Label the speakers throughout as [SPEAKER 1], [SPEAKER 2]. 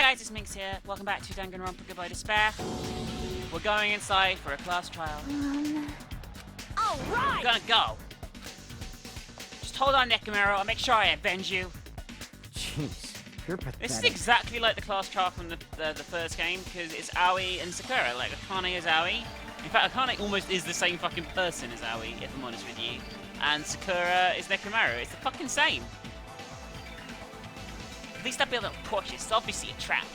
[SPEAKER 1] guys, it's Minx here. Welcome back to Dangonronpa Goodbye Despair. We're going inside for a class trial.
[SPEAKER 2] Alright!
[SPEAKER 1] We're gonna go. Just hold on, Nekamero. I'll make sure I avenge you.
[SPEAKER 3] Jeez, you're pathetic.
[SPEAKER 1] This is exactly like the class trial from the first game, because it's Aoi and Sakura. Like, Akane is Aoi. In fact, Akane almost is the same fucking person as Aoi, if I'm honest with you. And Sakura is Nekomaru. It's the fucking same. At least I'd be a little cautious. It's obviously a trap.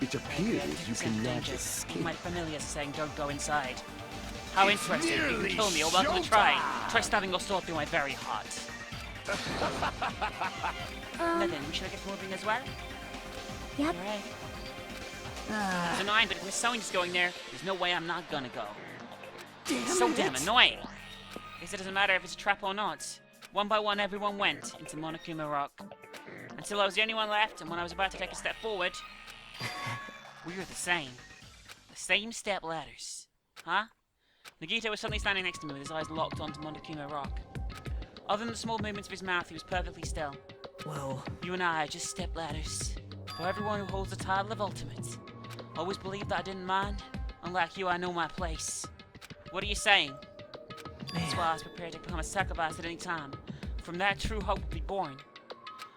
[SPEAKER 3] It appears you can not
[SPEAKER 1] And
[SPEAKER 3] escape.
[SPEAKER 1] my familiars saying don't go inside. How interesting. You can kill me. You're welcome to try. Try stabbing your sword through my very heart. Now then, should I get moving as well?
[SPEAKER 2] Yep.
[SPEAKER 1] Alright. It's annoying, but if Miss Sonia's going there, there's no way I'm not gonna go. It's so damn annoying. I guess it doesn't matter if it's a trap or not. One by one, everyone went into Monokuma Rock. Until I was the only one left, and when I was about to take a step forward, we were the same. The same step ladders. Huh? Nagito was suddenly standing next to me with his eyes locked onto Monokuma Rock. Other than the small movements of his mouth, he was perfectly still.
[SPEAKER 3] Well,
[SPEAKER 1] You and I are just step ladders. For everyone who holds the title of Ultimate. Always believed that I didn't mind. Unlike you, I know my place. What are you saying? That's why I was prepared to become a sacrifice at any time. From that, true hope would be born.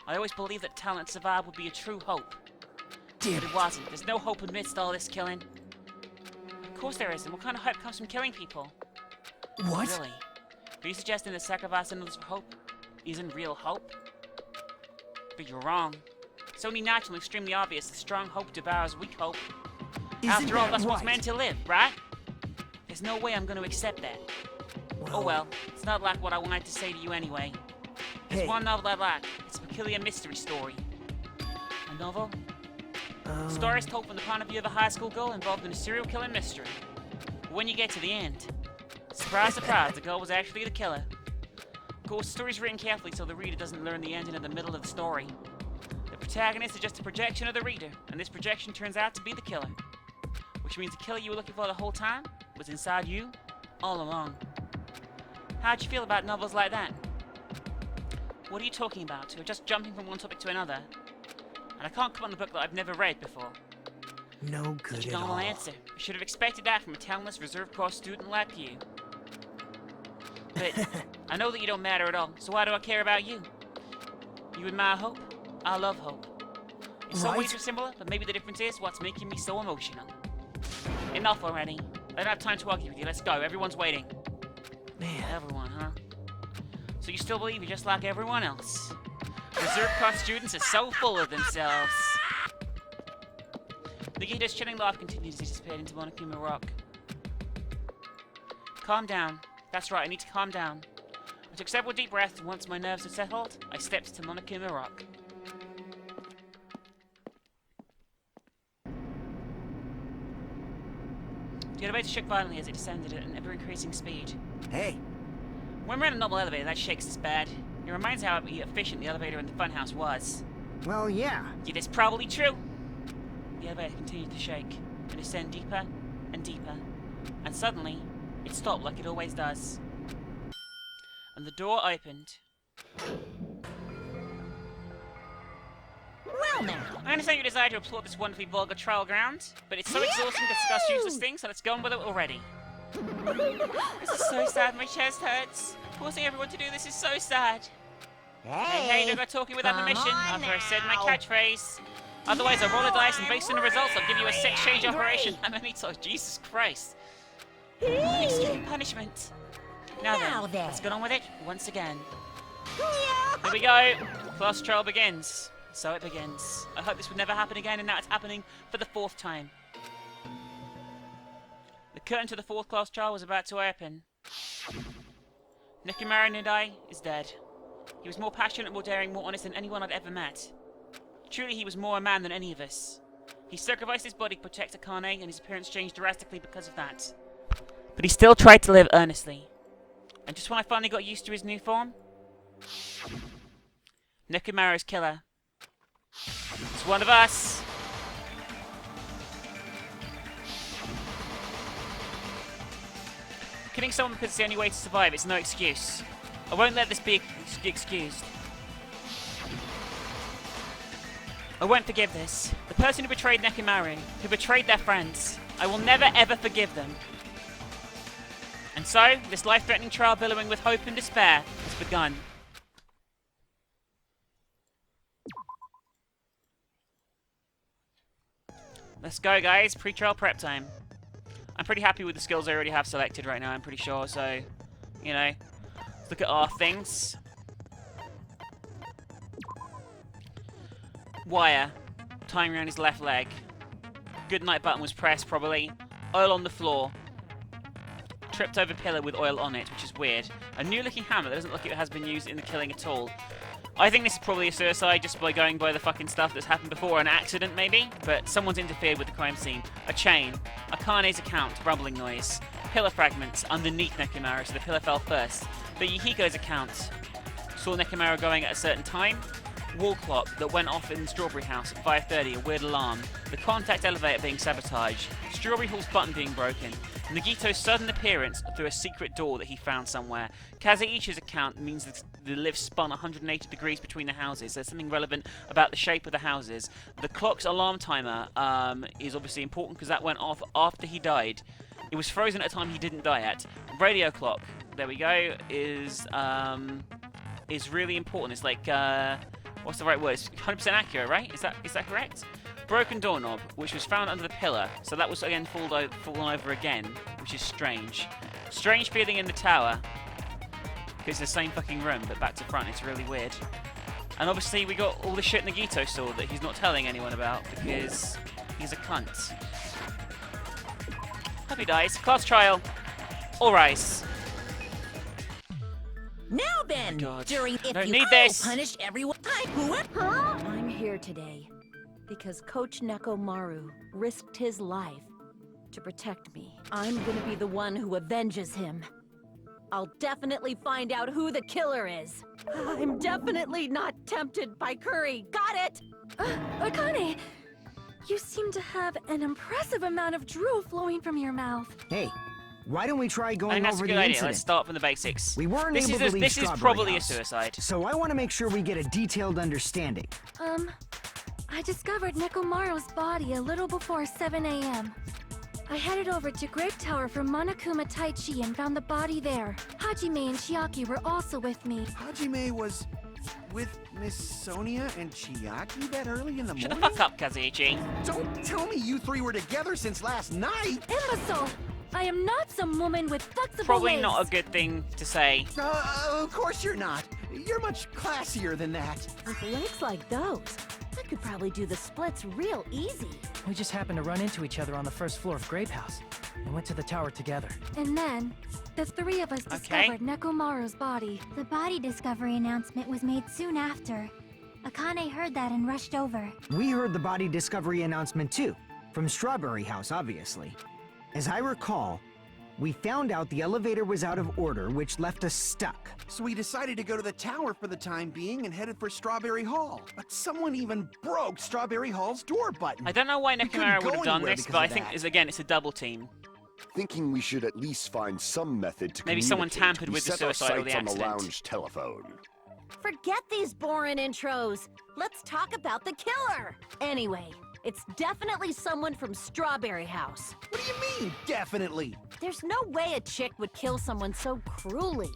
[SPEAKER 1] I always believed that talent survive would be a true hope. But it wasn't. There's no hope amidst all this killing. Of course there isn't. What kind of hope comes from killing people?
[SPEAKER 3] what?
[SPEAKER 1] Really? Are you suggesting that sacrificing others for hope isn't real hope? But you're wrong. It's only natural and extremely obvious that strong hope devours weak hope. After all, that's what's meant to live, right? There's no way I'm going to accept that. Oh well, it's not like what I wanted to say to you anyway. There's
[SPEAKER 3] Hey.
[SPEAKER 1] one novel I like. It's a peculiar mystery story. A novel? The story is told from the point of view of a high school girl involved in a serial killing mystery. But when you get to the end, surprise, surprise, the girl was actually the killer. Of course, the story's written carefully so the reader doesn't learn the ending in the middle of the story. The protagonist is just a projection of the reader, and this projection turns out to be the killer. Which means the killer you were looking for the whole time was inside you, all along. How'd you feel about novels like that? What are you talking about? You're just jumping from one topic to another. And I can't come on a book that I've never read before.
[SPEAKER 3] No good
[SPEAKER 1] Such a
[SPEAKER 3] at
[SPEAKER 1] normal
[SPEAKER 3] all.
[SPEAKER 1] answer. I should have expected that from a talentless reserve course student like you. But I know that you don't matter at all, so why do I care about you? You admire hope? I love hope. In some ways
[SPEAKER 3] Right.
[SPEAKER 1] we're similar, but maybe the difference is what's making me so emotional. Enough already. I don't have time to argue with you. Let's go. Everyone's waiting.
[SPEAKER 3] Man,
[SPEAKER 1] Everyone, huh? So you still believe you're just like everyone else? Reserve class students are so full of themselves. Nagito's chilling laugh continued as he disappeared into Monokuma Rock. Calm down. That's right, I need to calm down. I took several deep breaths, and once my nerves had settled, I stepped to Monokuma Rock. The elevator shook violently as it descended at an ever-increasing speed.
[SPEAKER 3] hey,
[SPEAKER 1] When we're in a normal elevator, that shakes us bad. It reminds how efficient the elevator in the funhouse was.
[SPEAKER 3] well, yeah.
[SPEAKER 1] Yeah, that's probably true. The elevator continued to shake, and descend deeper and deeper. And suddenly, it stopped like it always does. And the door opened.
[SPEAKER 2] Well now,
[SPEAKER 1] I understand your desire to applaud this wonderfully vulgar trial ground, but it's so exhausting to discuss useless things, so let's go on with it already. This is so sad, my chest hurts. Forcing everyone to do this is so sad. Hey, don't go talking without
[SPEAKER 2] come
[SPEAKER 1] permission
[SPEAKER 2] on
[SPEAKER 1] after I said my
[SPEAKER 2] now.
[SPEAKER 1] catchphrase. Otherwise, I'll roll a dice and based on the results, I'll give you a
[SPEAKER 2] really
[SPEAKER 1] sex change
[SPEAKER 2] angry.
[SPEAKER 1] operation. I'm only told, Jesus Christ. What extreme punishment. Now then, let's get on with it once again. Here we go. Class trial begins. So it begins. I hope this would never happen again, and now it's happening for the 4th time. The curtain to the 4th class trial was about to open. Nekomaru Nidai is dead. He was more passionate, more daring, more honest than anyone I'd ever met. Truly, he was more a man than any of us. He sacrificed his body to protect Akane, and his appearance changed drastically because of that. But he still tried to live earnestly. And just when I finally got used to his new form, Nekomaru's killer. It's one of us. Killing someone because it's the only way to survive, it's no excuse. I won't let this be excused. I won't forgive this. The person who betrayed Nekomaru, who betrayed their friends, I will never ever forgive them. And so, this life-threatening trial billowing with hope and despair has begun. Let's go, guys. Pre-trial prep time. I'm pretty happy with the skills I already have selected right now, I'm pretty sure, so, you know. Let's look at our things. Wire. Tying around his left leg. Good night button was pressed, probably. Oil on the floor. Tripped over pillar with oil on it, which is weird. A new looking hammer that doesn't look like it has been used in the killing at all. I think this is probably a suicide just by going by the fucking stuff that's happened before. An accident, maybe? But someone's interfered with the crime scene. A chain. Akane's account. Rumbling noise. Pillar fragments underneath Nekomaru, so the pillar fell first. But Yahiko's account. Saw Nekomaru going at a certain time. Wall clock that went off in the Strawberry House at 5:30, a weird alarm. The contact elevator being sabotaged. Strawberry Hall's button being broken. Nagito's sudden appearance through a secret door that he found somewhere. Kazeichi's account means that the lift spun 180 degrees between the houses. There's something relevant about the shape of the houses. The clock's alarm timer is obviously important because that went off after he died. It was frozen at a time he didn't die at. Radio clock, there we go, is really important. It's like, what's the right word? It's 100% accurate, right? Is that correct? Broken doorknob, which was found under the pillar, so that was again fallen over again, which is strange. Strange feeling in the tower, because it's the same fucking room, but back to front, it's really weird. And obviously we got all the shit Nagito saw that he's not telling anyone about, because he's a cunt. Happy dice. Class trial. All rise.
[SPEAKER 2] Now then,
[SPEAKER 1] God.
[SPEAKER 2] during if
[SPEAKER 1] Don't
[SPEAKER 2] you
[SPEAKER 1] need this.
[SPEAKER 2] punished everyone. I'm here today because Coach Nekomaru risked his life to protect me. I'm gonna be the one who avenges him. I'll definitely find out who the killer is. I'm definitely not tempted by curry. Got it?
[SPEAKER 4] Akane, you seem to have an impressive amount of drool flowing from your mouth.
[SPEAKER 3] Hey, why don't we try
[SPEAKER 1] I
[SPEAKER 3] going
[SPEAKER 1] think that's a
[SPEAKER 3] over
[SPEAKER 1] good
[SPEAKER 3] the
[SPEAKER 1] idea.
[SPEAKER 3] incident?
[SPEAKER 1] Let's start from the basics.
[SPEAKER 3] We weren't
[SPEAKER 1] This
[SPEAKER 3] able to leave
[SPEAKER 1] this is
[SPEAKER 3] Strawberry
[SPEAKER 1] probably
[SPEAKER 3] House,
[SPEAKER 1] a suicide.
[SPEAKER 3] so I want to make sure we get a detailed understanding.
[SPEAKER 4] I discovered Nekomaru's body a little before 7 a.m. I headed over to Grape Tower from Monokuma Taichi and found the body there. Hajime and Chiaki were also with me.
[SPEAKER 5] Hajime was with Miss Sonia and Chiaki that early in the
[SPEAKER 1] Shut the
[SPEAKER 5] morning?
[SPEAKER 1] fuck up, Kazeichi.
[SPEAKER 5] Don't tell me you three were together since last night!
[SPEAKER 4] Imbecile! I am not some woman with flexible
[SPEAKER 1] Probably
[SPEAKER 4] ways.
[SPEAKER 1] not a good thing to say.
[SPEAKER 5] Of course you're not. You're much classier than that.
[SPEAKER 2] With legs like those, I could probably do the splits real easy.
[SPEAKER 6] We just happened to run into each other on the first floor of Grape House and went to the tower together.
[SPEAKER 4] And then, the three of us discovered Nekomaru's body.
[SPEAKER 7] The body discovery announcement was made soon after. Akane heard that and rushed over.
[SPEAKER 3] We heard the body discovery announcement too, from Strawberry House, obviously. As I recall, we found out the elevator was out of order, which left us stuck.
[SPEAKER 5] So we decided to go to the tower for the time being and headed for Strawberry Hall. But someone even broke Strawberry Hall's door button.
[SPEAKER 1] I don't know why
[SPEAKER 5] couldn't
[SPEAKER 1] Nekomaru
[SPEAKER 5] go
[SPEAKER 1] would have done
[SPEAKER 5] anywhere
[SPEAKER 1] this,
[SPEAKER 5] because
[SPEAKER 1] but I
[SPEAKER 5] of
[SPEAKER 1] think,
[SPEAKER 5] that.
[SPEAKER 1] again, it's a double team.
[SPEAKER 8] Thinking we should at least find some method to
[SPEAKER 1] Maybe someone
[SPEAKER 8] communicate,
[SPEAKER 1] tampered
[SPEAKER 8] we
[SPEAKER 1] with the
[SPEAKER 8] set our
[SPEAKER 1] suicide or the
[SPEAKER 8] sights on the
[SPEAKER 1] accident.
[SPEAKER 8] lounge telephone.
[SPEAKER 2] Forget these boring intros. Let's talk about the killer. Anyway, it's definitely someone from Strawberry House.
[SPEAKER 5] What do you mean, definitely?
[SPEAKER 2] There's no way a chick would kill someone so cruelly.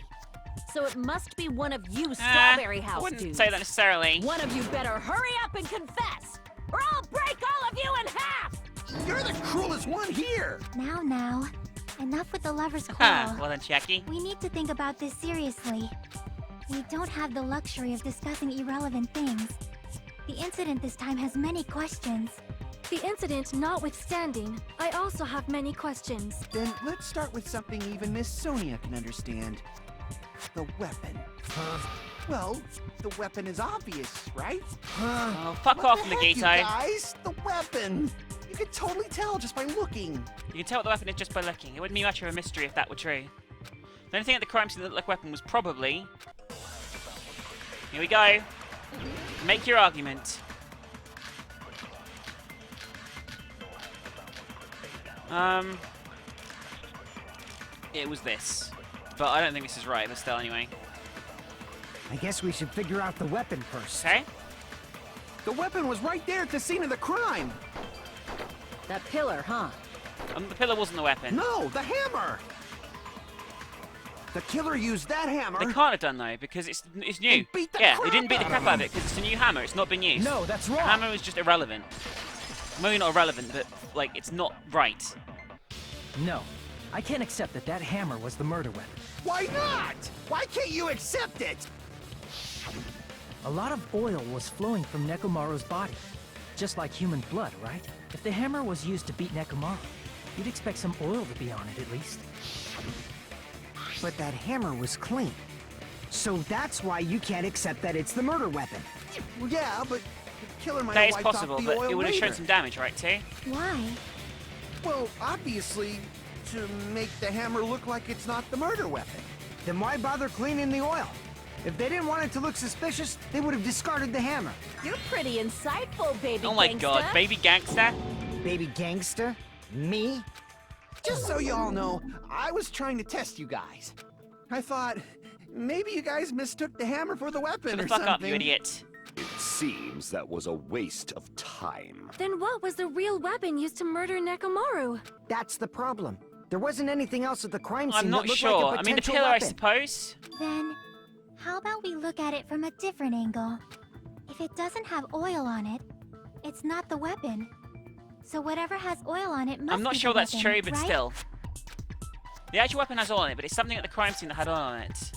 [SPEAKER 2] So it must be one of you Strawberry
[SPEAKER 1] I
[SPEAKER 2] House
[SPEAKER 1] wouldn't
[SPEAKER 2] dudes.
[SPEAKER 1] say that necessarily.
[SPEAKER 2] One of you better hurry up and confess, or I'll break all of you in half!
[SPEAKER 5] You're the cruelest one here!
[SPEAKER 7] Now. Enough with the lover's
[SPEAKER 1] Ha,
[SPEAKER 7] quarrel.
[SPEAKER 1] well then, Chiaki.
[SPEAKER 7] We need to think about this seriously. We don't have the luxury of discussing irrelevant things. The incident this time has many questions.
[SPEAKER 4] The incident notwithstanding, I also have many questions.
[SPEAKER 5] Then let's start with something even Miss Sonia can understand. The weapon. Well, the weapon is obvious, right?
[SPEAKER 1] Oh, fuck
[SPEAKER 5] What
[SPEAKER 1] off,
[SPEAKER 5] the heck, you
[SPEAKER 1] Nagito.
[SPEAKER 5] guys? The weapon! You could totally tell just by looking.
[SPEAKER 1] You can tell what the weapon is just by looking. It wouldn't be much of a mystery if that were true. The only thing at the crime scene that looked like a weapon was probably... Here we go. Make your argument. It was this. But I don't think this is right, but still anyway.
[SPEAKER 3] I guess we should figure out the weapon first.
[SPEAKER 1] Okay?
[SPEAKER 5] The weapon was right there at the scene of the crime.
[SPEAKER 2] That pillar, huh?
[SPEAKER 1] The pillar wasn't the weapon.
[SPEAKER 5] No, the hammer! The killer used that hammer.
[SPEAKER 1] They can't have done though, because it's new.
[SPEAKER 5] And beat the
[SPEAKER 1] Yeah, they
[SPEAKER 5] crap
[SPEAKER 1] didn't beat the
[SPEAKER 5] out
[SPEAKER 1] crap
[SPEAKER 5] of
[SPEAKER 1] out of
[SPEAKER 5] him.
[SPEAKER 1] it because it's a new hammer. It's not been used.
[SPEAKER 6] No, that's
[SPEAKER 1] The
[SPEAKER 6] wrong.
[SPEAKER 1] hammer is just irrelevant. Maybe not irrelevant, but like it's not right.
[SPEAKER 6] No, I can't accept that that hammer was the murder weapon.
[SPEAKER 5] Why not? Why can't you accept it?
[SPEAKER 6] A lot of oil was flowing from Nekomaru's body. Just like human blood, right? If the hammer was used to beat Nekomaru, you'd expect some oil to be on it at least.
[SPEAKER 3] But that hammer was clean. So that's why you can't accept that it's the murder weapon.
[SPEAKER 5] Well, yeah, but the killer might
[SPEAKER 1] That
[SPEAKER 5] have
[SPEAKER 1] is
[SPEAKER 5] wiped
[SPEAKER 1] possible,
[SPEAKER 5] off the
[SPEAKER 1] but
[SPEAKER 5] oil
[SPEAKER 1] it would have shown
[SPEAKER 5] later.
[SPEAKER 1] some damage, right, too?
[SPEAKER 7] Why?
[SPEAKER 5] Well, obviously, to make the hammer look like it's not the murder weapon.
[SPEAKER 3] Then why bother cleaning the oil? If they didn't want it to look suspicious, they would have discarded the hammer.
[SPEAKER 2] You're pretty insightful, baby
[SPEAKER 1] Oh my
[SPEAKER 2] gangsta.
[SPEAKER 1] god, baby gangster.
[SPEAKER 3] Baby gangster? Me?
[SPEAKER 5] Just so you all know, I was trying to test you guys. I thought, maybe you guys mistook the hammer for the weapon
[SPEAKER 1] Shut the
[SPEAKER 5] or
[SPEAKER 1] fuck
[SPEAKER 5] something.
[SPEAKER 1] up, you idiot.
[SPEAKER 8] It seems that was a waste of time.
[SPEAKER 4] Then what was the real weapon used to murder Nekomaru?
[SPEAKER 3] That's the problem. There wasn't anything else at the crime scene
[SPEAKER 1] I'm not
[SPEAKER 3] that looked
[SPEAKER 1] sure.
[SPEAKER 3] like a
[SPEAKER 1] I mean, the
[SPEAKER 3] potential
[SPEAKER 1] pillar, I
[SPEAKER 3] weapon.
[SPEAKER 1] suppose.
[SPEAKER 7] Then, how about we look at it from a different angle? If it doesn't have oil on it, it's not the weapon. So whatever has oil on it must
[SPEAKER 1] I'm not
[SPEAKER 7] be
[SPEAKER 1] sure
[SPEAKER 7] the
[SPEAKER 1] that's
[SPEAKER 7] weapon,
[SPEAKER 1] true, but
[SPEAKER 7] right?
[SPEAKER 1] still. The actual weapon has oil on it, but it's something at the crime scene that had oil on it.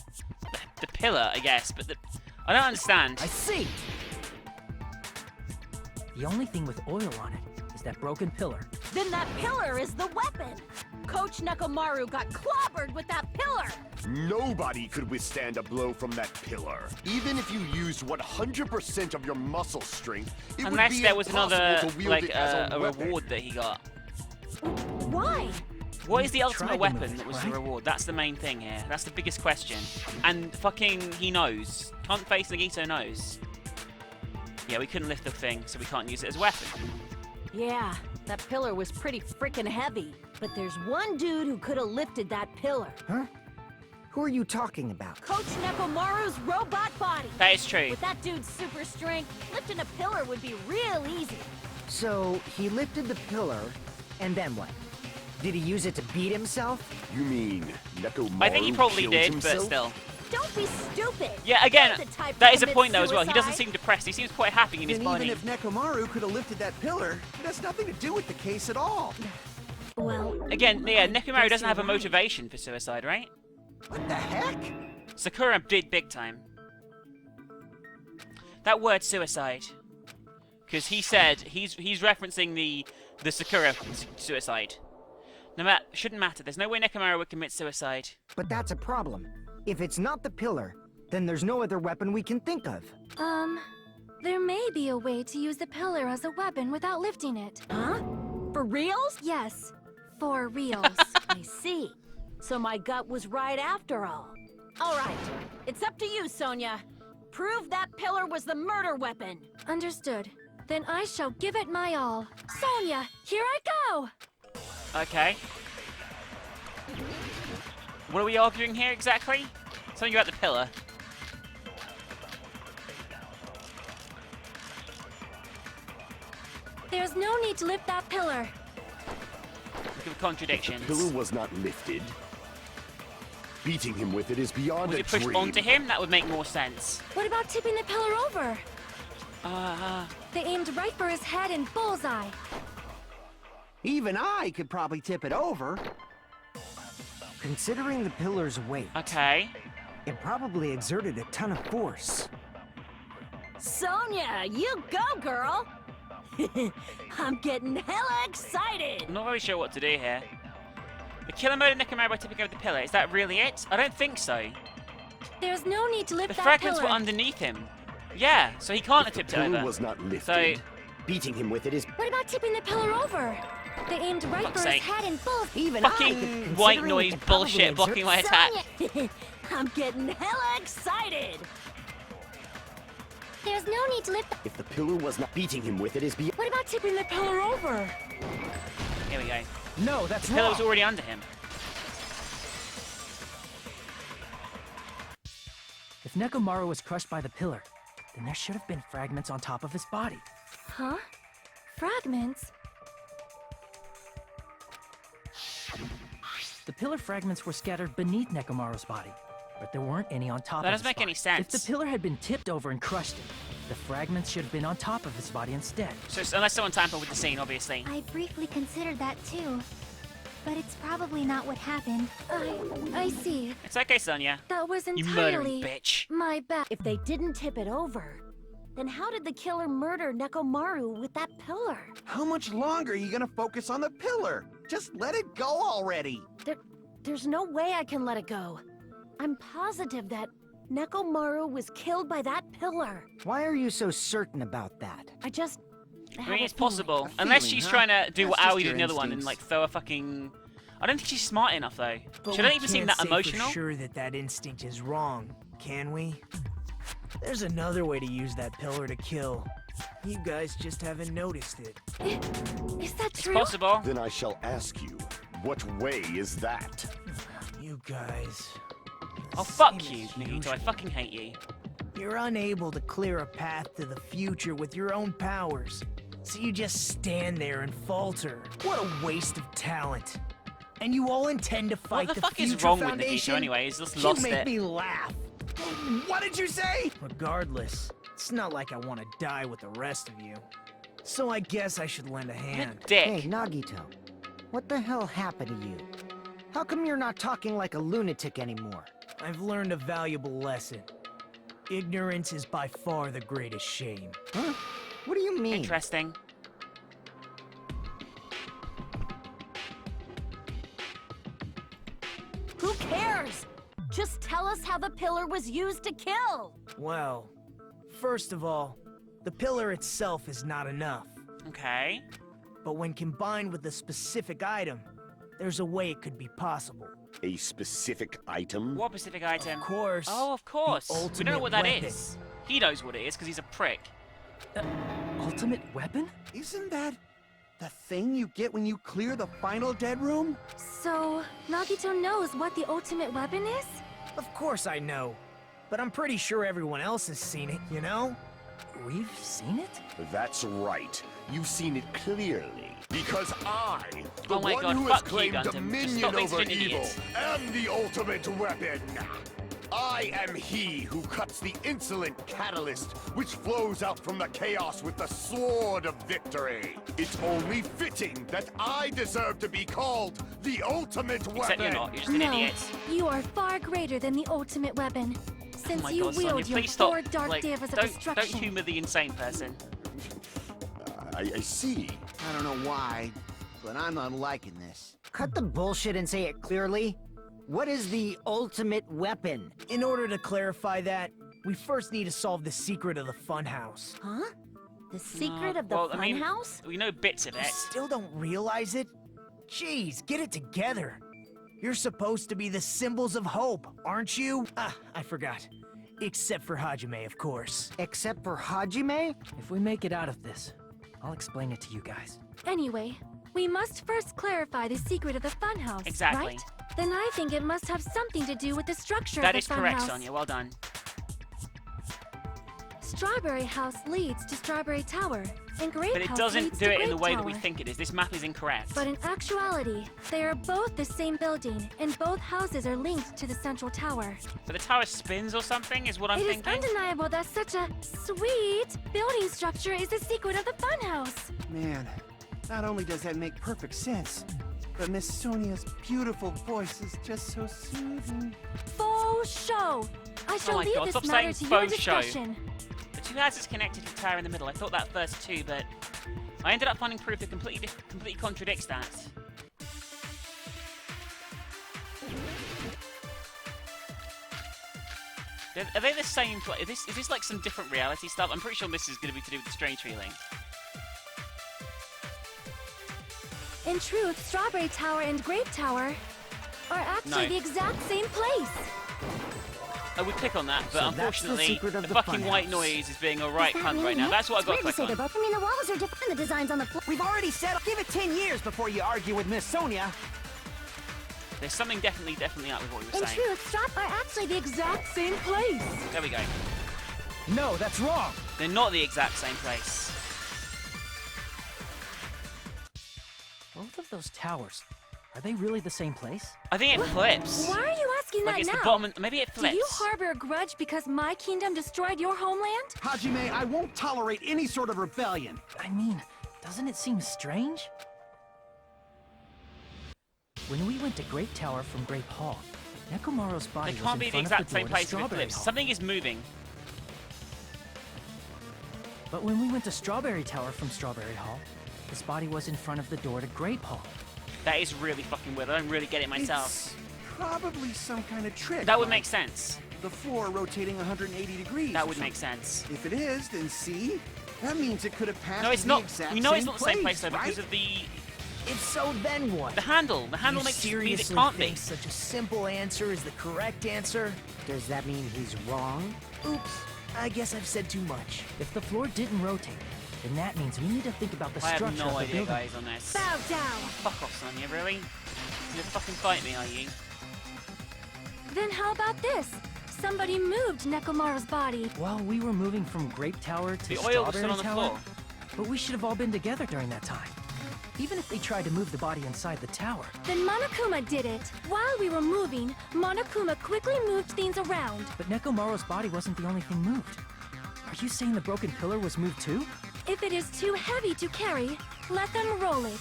[SPEAKER 1] The pillar, I guess, but I don't understand.
[SPEAKER 6] I see! The only thing with oil on it is that broken pillar.
[SPEAKER 2] Then that pillar is the weapon. Coach Nekomaru got clobbered with that pillar.
[SPEAKER 8] Nobody could withstand a blow from that pillar. Even if you used 100% of your muscle strength, it
[SPEAKER 1] Unless
[SPEAKER 8] would be
[SPEAKER 1] there was
[SPEAKER 8] impossible
[SPEAKER 1] another,
[SPEAKER 8] to wield
[SPEAKER 1] like,
[SPEAKER 8] it as
[SPEAKER 1] a
[SPEAKER 8] weapon.
[SPEAKER 1] reward that he got.
[SPEAKER 2] Why?
[SPEAKER 1] What is the
[SPEAKER 6] Tried
[SPEAKER 1] ultimate
[SPEAKER 6] to
[SPEAKER 1] weapon
[SPEAKER 6] move it,
[SPEAKER 1] that was the
[SPEAKER 6] right?
[SPEAKER 1] reward? That's the main thing here. That's the biggest question. And fucking, he knows. Can't face Nagito knows. Yeah, we couldn't lift the thing, so we can't use it as a weapon.
[SPEAKER 2] Yeah, that pillar was pretty freaking heavy. But there's one dude who could have lifted that pillar.
[SPEAKER 3] Huh? Who are you talking about?
[SPEAKER 2] Coach Nekomaru's robot body.
[SPEAKER 1] That is true.
[SPEAKER 2] With that dude's super strength, lifting a pillar would be real easy.
[SPEAKER 3] So, he lifted the pillar, and then what? Did he use it to beat himself?
[SPEAKER 8] You mean Nekomaru
[SPEAKER 1] I think he probably
[SPEAKER 8] killed
[SPEAKER 1] did,
[SPEAKER 8] himself?
[SPEAKER 1] but still.
[SPEAKER 2] Don't be stupid.
[SPEAKER 1] Yeah, again,
[SPEAKER 2] You're the type to
[SPEAKER 1] that is a
[SPEAKER 2] commit
[SPEAKER 1] point though as well. He doesn't
[SPEAKER 2] suicide.
[SPEAKER 1] seem depressed. He seems quite happy in his
[SPEAKER 5] Then
[SPEAKER 1] body.
[SPEAKER 5] even if Nekomaru could have lifted that pillar, it has nothing to do with the case at all.
[SPEAKER 2] Well,
[SPEAKER 1] Again, yeah, Nekomaru
[SPEAKER 2] guess
[SPEAKER 1] doesn't have a
[SPEAKER 2] you're right.
[SPEAKER 1] motivation for suicide, right?
[SPEAKER 5] What the heck?
[SPEAKER 1] Sakura did big time. That word suicide. Because he said, he's referencing the Sakura suicide. No matter, shouldn't matter. There's no way Nekomaru would commit suicide.
[SPEAKER 3] But that's a problem. If it's not the pillar, then there's no other weapon we can think of.
[SPEAKER 4] There may be a way to use the pillar as a weapon without lifting it.
[SPEAKER 2] huh? For reals?
[SPEAKER 4] Yes, for reals.
[SPEAKER 2] I see. So my gut was right after all. All right, it's up to you, Sonia. Prove that pillar was the murder weapon.
[SPEAKER 4] Understood. Then I shall give it my all. Sonia, here I go!
[SPEAKER 1] Okay. What are we arguing here exactly? Something about the pillar.
[SPEAKER 4] There's no need to lift that pillar.
[SPEAKER 1] Look at the contradictions.
[SPEAKER 8] The pillar was not lifted. Beating him with it is beyond
[SPEAKER 1] Was
[SPEAKER 8] a
[SPEAKER 1] it pushed
[SPEAKER 8] dream.
[SPEAKER 1] onto him? That would make more sense.
[SPEAKER 4] What about tipping the pillar over?
[SPEAKER 1] They
[SPEAKER 4] They aimed right for his head and bullseye.
[SPEAKER 5] Even I could probably tip it over.
[SPEAKER 3] Considering the pillar's weight,
[SPEAKER 1] Okay.
[SPEAKER 3] it probably exerted a ton of force.
[SPEAKER 2] Sonia, you go, girl. I'm getting hella excited.
[SPEAKER 1] I'm not really sure what to do here. The killer murdered Nekomaru by tipping over the pillar. Is that really it? I don't think so.
[SPEAKER 4] There's no need to lift
[SPEAKER 1] The
[SPEAKER 4] that
[SPEAKER 1] fragments
[SPEAKER 4] pillar.
[SPEAKER 1] were underneath him. Yeah, so he can't have
[SPEAKER 8] The
[SPEAKER 1] tipped it
[SPEAKER 8] pillar
[SPEAKER 1] over.
[SPEAKER 8] was not lifted.
[SPEAKER 1] So,
[SPEAKER 8] Beating him with it is
[SPEAKER 4] What about tipping the pillar over? They aimed right
[SPEAKER 1] Fuck's
[SPEAKER 4] for his
[SPEAKER 1] sake.
[SPEAKER 4] head and bullseye.
[SPEAKER 3] Even
[SPEAKER 1] fucking
[SPEAKER 3] I,
[SPEAKER 1] white
[SPEAKER 3] considering
[SPEAKER 1] noise
[SPEAKER 3] it could probably
[SPEAKER 1] bullshit blocking my attack.
[SPEAKER 2] I'm getting hella excited.
[SPEAKER 4] There's no need to lift.
[SPEAKER 8] if the pillar was not beating him with it is beyond.
[SPEAKER 4] What about tipping the pillar over?
[SPEAKER 1] Here we go.
[SPEAKER 6] No, that's
[SPEAKER 1] The pillar
[SPEAKER 6] wrong.
[SPEAKER 1] was already under him.
[SPEAKER 6] If Nekomaru was crushed by the pillar, then there should have been fragments on top of his body.
[SPEAKER 4] Huh? Fragments?
[SPEAKER 6] The pillar fragments were scattered beneath Nekomaru's body, but there weren't any on top
[SPEAKER 1] That
[SPEAKER 6] of
[SPEAKER 1] doesn't
[SPEAKER 6] his
[SPEAKER 1] make
[SPEAKER 6] body.
[SPEAKER 1] any sense.
[SPEAKER 6] If the pillar had been tipped over and crushed him, the fragments should have been on top of his body instead.
[SPEAKER 1] So unless someone tampered with the scene, obviously.
[SPEAKER 7] I briefly considered that too. But it's probably not what happened.
[SPEAKER 4] I see.
[SPEAKER 1] It's okay, Sonia.
[SPEAKER 4] That was
[SPEAKER 1] You
[SPEAKER 4] entirely
[SPEAKER 1] murdering bitch.
[SPEAKER 4] my bad.
[SPEAKER 2] If they didn't tip it over, then how did the killer murder Nekomaru with that pillar?
[SPEAKER 5] How much longer are you gonna focus on the pillar? Just let it go already.
[SPEAKER 2] There's no way I can let it go. I'm positive that Nekomaru was killed by that pillar.
[SPEAKER 3] Why are you so certain about that?
[SPEAKER 2] I just...
[SPEAKER 1] I mean, it's possible. Unless she's trying to do
[SPEAKER 5] That's
[SPEAKER 1] what
[SPEAKER 5] just
[SPEAKER 1] Aoi did
[SPEAKER 5] your
[SPEAKER 1] in the other one and,
[SPEAKER 5] instincts.
[SPEAKER 1] like, throw a fucking... I don't think she's smart enough, though.
[SPEAKER 9] But
[SPEAKER 1] She
[SPEAKER 9] we
[SPEAKER 1] don't even seem
[SPEAKER 9] can't
[SPEAKER 1] that
[SPEAKER 9] say
[SPEAKER 1] emotional.
[SPEAKER 9] for sure that instinct is wrong, can we? There's another way to use that pillar to kill. You guys just haven't noticed it.
[SPEAKER 4] Is that
[SPEAKER 1] It's
[SPEAKER 4] true?
[SPEAKER 1] possible.
[SPEAKER 8] Then I shall ask you, what way is that?
[SPEAKER 9] You guys...
[SPEAKER 1] Oh, fuck
[SPEAKER 9] same
[SPEAKER 1] you,
[SPEAKER 9] as
[SPEAKER 1] Nagito. I
[SPEAKER 9] usual.
[SPEAKER 1] fucking hate you.
[SPEAKER 9] You're unable to clear a path to the future with your own powers. So you just stand there and falter. What a waste of talent. And you all intend to fight
[SPEAKER 1] What the fuck
[SPEAKER 9] Future
[SPEAKER 1] is wrong with
[SPEAKER 9] Foundation?
[SPEAKER 1] Nagito anyway? He's just
[SPEAKER 9] You
[SPEAKER 1] lost
[SPEAKER 9] make
[SPEAKER 1] it.
[SPEAKER 9] me laugh. What did you say? Regardless, it's not like I want to die with the rest of you. So I guess I should lend a hand.
[SPEAKER 1] Dick.
[SPEAKER 3] Hey, Nagito. What the hell happened to you? How come you're not talking like a lunatic anymore?
[SPEAKER 9] I've learned a valuable lesson. Ignorance is by far the greatest shame.
[SPEAKER 3] Huh? What do you mean?
[SPEAKER 1] Interesting.
[SPEAKER 2] Who cares? Just tell us how the pillar was used to kill.
[SPEAKER 9] Well, first of all, the pillar itself is not enough.
[SPEAKER 1] Okay.
[SPEAKER 9] But when combined with a specific item, there's a way it could be possible.
[SPEAKER 8] A specific item?
[SPEAKER 1] What specific item?
[SPEAKER 9] Of course.
[SPEAKER 1] Oh, of course.
[SPEAKER 9] the
[SPEAKER 1] We don't know
[SPEAKER 9] ultimate
[SPEAKER 1] what that
[SPEAKER 9] weapon.
[SPEAKER 1] is. He knows what it is because he's a prick.
[SPEAKER 6] Ultimate weapon?
[SPEAKER 5] Isn't that the thing you get when you clear the final dead room?
[SPEAKER 4] So, Nagito knows what the ultimate weapon is?
[SPEAKER 9] Of course I know. But I'm pretty sure everyone else has seen it, you know?
[SPEAKER 6] We've seen it?
[SPEAKER 8] That's right. You've seen it clearly. Because I, the
[SPEAKER 1] Oh my
[SPEAKER 8] one
[SPEAKER 1] God,
[SPEAKER 8] who has
[SPEAKER 1] fuck you,
[SPEAKER 8] claimed
[SPEAKER 1] Gundam. Just
[SPEAKER 8] dominion
[SPEAKER 1] stop being
[SPEAKER 8] over
[SPEAKER 1] such an
[SPEAKER 8] evil,
[SPEAKER 1] idiot.
[SPEAKER 8] am the ultimate weapon. I am he who cuts the insolent catalyst which flows out from the chaos with the sword of victory. It's only fitting that I deserve to be called the ultimate weapon.
[SPEAKER 1] Except you're not. You're just an
[SPEAKER 4] No,
[SPEAKER 1] idiot.
[SPEAKER 4] you are far greater than the ultimate weapon. Since
[SPEAKER 1] Oh my
[SPEAKER 4] you
[SPEAKER 1] God, Sonia,
[SPEAKER 4] wield your
[SPEAKER 1] please stop.
[SPEAKER 4] four dark
[SPEAKER 1] Like,
[SPEAKER 4] devas of
[SPEAKER 1] don't
[SPEAKER 4] destruction.
[SPEAKER 1] humor the insane person.
[SPEAKER 8] I see.
[SPEAKER 5] I don't know why, but I'm not liking this.
[SPEAKER 3] Cut the bullshit and say it clearly. What is the ultimate weapon?
[SPEAKER 9] In order to clarify that, we first need to solve the secret of the funhouse.
[SPEAKER 2] Huh? The secret of the
[SPEAKER 1] well, I mean,
[SPEAKER 2] funhouse?
[SPEAKER 1] we know bits of
[SPEAKER 9] You
[SPEAKER 1] it.
[SPEAKER 9] still don't realize it? Jeez, get it together. You're supposed to be the symbols of hope, aren't you? Ah, I forgot. Except for Hajime, of course.
[SPEAKER 3] Except for Hajime?
[SPEAKER 6] If we make it out of this, I'll explain it to you guys.
[SPEAKER 4] Anyway, we must first clarify the secret of the funhouse,
[SPEAKER 1] Exactly.
[SPEAKER 4] right? Then I think it must have something to do with the structure
[SPEAKER 1] That
[SPEAKER 4] of
[SPEAKER 1] is
[SPEAKER 4] the
[SPEAKER 1] correct,
[SPEAKER 4] funhouse.
[SPEAKER 1] Sonia. Well done.
[SPEAKER 4] Strawberry House leads to Strawberry Tower, and Grape
[SPEAKER 1] But it
[SPEAKER 4] House
[SPEAKER 1] doesn't
[SPEAKER 4] leads
[SPEAKER 1] do
[SPEAKER 4] to
[SPEAKER 1] it in the
[SPEAKER 4] Grape
[SPEAKER 1] way
[SPEAKER 4] Tower.
[SPEAKER 1] that we think it is. This map is incorrect.
[SPEAKER 4] But in actuality, they are both the same building, and both houses are linked to the central tower.
[SPEAKER 1] But the tower spins or something is what I'm
[SPEAKER 4] It is
[SPEAKER 1] thinking.
[SPEAKER 4] undeniable that such a sweet building structure is the secret of the funhouse.
[SPEAKER 5] Man, not only does that make perfect sense, but Miss Sonia's beautiful voice is just so soothing.
[SPEAKER 4] Faux show! I shall
[SPEAKER 1] my
[SPEAKER 4] leave
[SPEAKER 1] God,
[SPEAKER 4] this
[SPEAKER 1] stop
[SPEAKER 4] matter
[SPEAKER 1] saying
[SPEAKER 4] to your
[SPEAKER 1] faux show.
[SPEAKER 4] discussion.
[SPEAKER 1] The two houses connected to the tower in the middle. I thought that first too, but I ended up finding proof that completely contradicts that. Are they the same place? Is this like some different reality stuff? I'm pretty sure this is going to be to do with the strange feeling.
[SPEAKER 4] In truth, Strawberry Tower and Grape Tower are actually
[SPEAKER 1] No.
[SPEAKER 4] the exact same place.
[SPEAKER 1] I would click on that, but
[SPEAKER 3] So that's the
[SPEAKER 1] unfortunately,
[SPEAKER 3] secret of
[SPEAKER 1] the
[SPEAKER 3] the
[SPEAKER 1] fucking white
[SPEAKER 3] funhouse.
[SPEAKER 1] noise is being a right
[SPEAKER 7] Is that
[SPEAKER 1] cunt
[SPEAKER 7] really
[SPEAKER 1] right now.
[SPEAKER 7] it?
[SPEAKER 1] That's what I've got to
[SPEAKER 7] It's weird
[SPEAKER 1] click
[SPEAKER 7] to say
[SPEAKER 1] on.
[SPEAKER 7] they're both. I mean, the walls are different. The designs on the floor.
[SPEAKER 3] We've already said give it 10 years before you argue with Miss Sonia.
[SPEAKER 1] There's something definitely up with what we were
[SPEAKER 7] In
[SPEAKER 1] saying.
[SPEAKER 7] truth, Straw are actually the exact same place.
[SPEAKER 1] There we go.
[SPEAKER 6] No, that's wrong!
[SPEAKER 1] They're not the exact same place.
[SPEAKER 6] Both of those towers, are they really the same place?
[SPEAKER 1] I think it flips.
[SPEAKER 4] Why are you asking
[SPEAKER 1] Like
[SPEAKER 4] that
[SPEAKER 1] it's
[SPEAKER 4] now?
[SPEAKER 1] the bottom, and maybe it
[SPEAKER 4] Do
[SPEAKER 1] flips.
[SPEAKER 4] you harbor a grudge because my kingdom destroyed your homeland?
[SPEAKER 5] Hajime, I won't tolerate any sort of rebellion.
[SPEAKER 6] I mean, doesn't it seem strange? When we went to Grape Tower from Grape Hall, Nekomaru's body
[SPEAKER 1] They
[SPEAKER 6] was
[SPEAKER 1] can't
[SPEAKER 6] in
[SPEAKER 1] be the
[SPEAKER 6] front
[SPEAKER 1] exact
[SPEAKER 6] of the
[SPEAKER 1] same
[SPEAKER 6] door to
[SPEAKER 1] place if it
[SPEAKER 6] Strawberry
[SPEAKER 1] flips.
[SPEAKER 6] Hall.
[SPEAKER 1] Something is moving.
[SPEAKER 6] But when we went to Strawberry Tower from Strawberry Hall, his body was in front of the door to Grape Hall.
[SPEAKER 1] That is really fucking weird. I don't really get it myself.
[SPEAKER 5] It's probably some kind of trick.
[SPEAKER 1] That would
[SPEAKER 5] like
[SPEAKER 1] make sense.
[SPEAKER 5] the floor rotating 180 degrees.
[SPEAKER 1] That
[SPEAKER 5] or
[SPEAKER 1] would make
[SPEAKER 5] something.
[SPEAKER 1] sense.
[SPEAKER 5] If it is, then see? That means it could have passed
[SPEAKER 1] No, it's
[SPEAKER 5] the
[SPEAKER 1] not.
[SPEAKER 5] exact
[SPEAKER 1] We know it's
[SPEAKER 5] same
[SPEAKER 1] not the same place though
[SPEAKER 5] right?
[SPEAKER 1] because of the
[SPEAKER 9] If so, then what?
[SPEAKER 1] handle. The handle
[SPEAKER 9] you
[SPEAKER 1] makes it mean it
[SPEAKER 9] seriously
[SPEAKER 1] can't be.
[SPEAKER 9] think such a simple answer is the correct answer?
[SPEAKER 3] Does that mean he's wrong?
[SPEAKER 9] Oops, I guess I've said too much.
[SPEAKER 6] If the floor didn't rotate, then that means we need to think about the
[SPEAKER 1] I
[SPEAKER 6] structure
[SPEAKER 1] have no
[SPEAKER 6] of the
[SPEAKER 1] idea,
[SPEAKER 6] building.
[SPEAKER 1] guys, on this.
[SPEAKER 4] Bow down.
[SPEAKER 1] Fuck off, Sonia. Really? You gonna fucking fight me, are you?
[SPEAKER 4] Then how about this? Somebody moved Nekomaru's body.
[SPEAKER 6] Well, we were moving from Grape Tower to
[SPEAKER 1] The oil was
[SPEAKER 6] Strawberry
[SPEAKER 1] still on the
[SPEAKER 6] Tower,
[SPEAKER 1] floor.
[SPEAKER 6] but we should have all been together during that time. Even if they tried to move the body inside the tower.
[SPEAKER 4] Then Monokuma did it. While we were moving, Monokuma quickly moved things around.
[SPEAKER 6] But Nekomaru's body wasn't the only thing moved. Are you saying the broken pillar was moved too?
[SPEAKER 4] If it is too heavy to carry, let them roll it.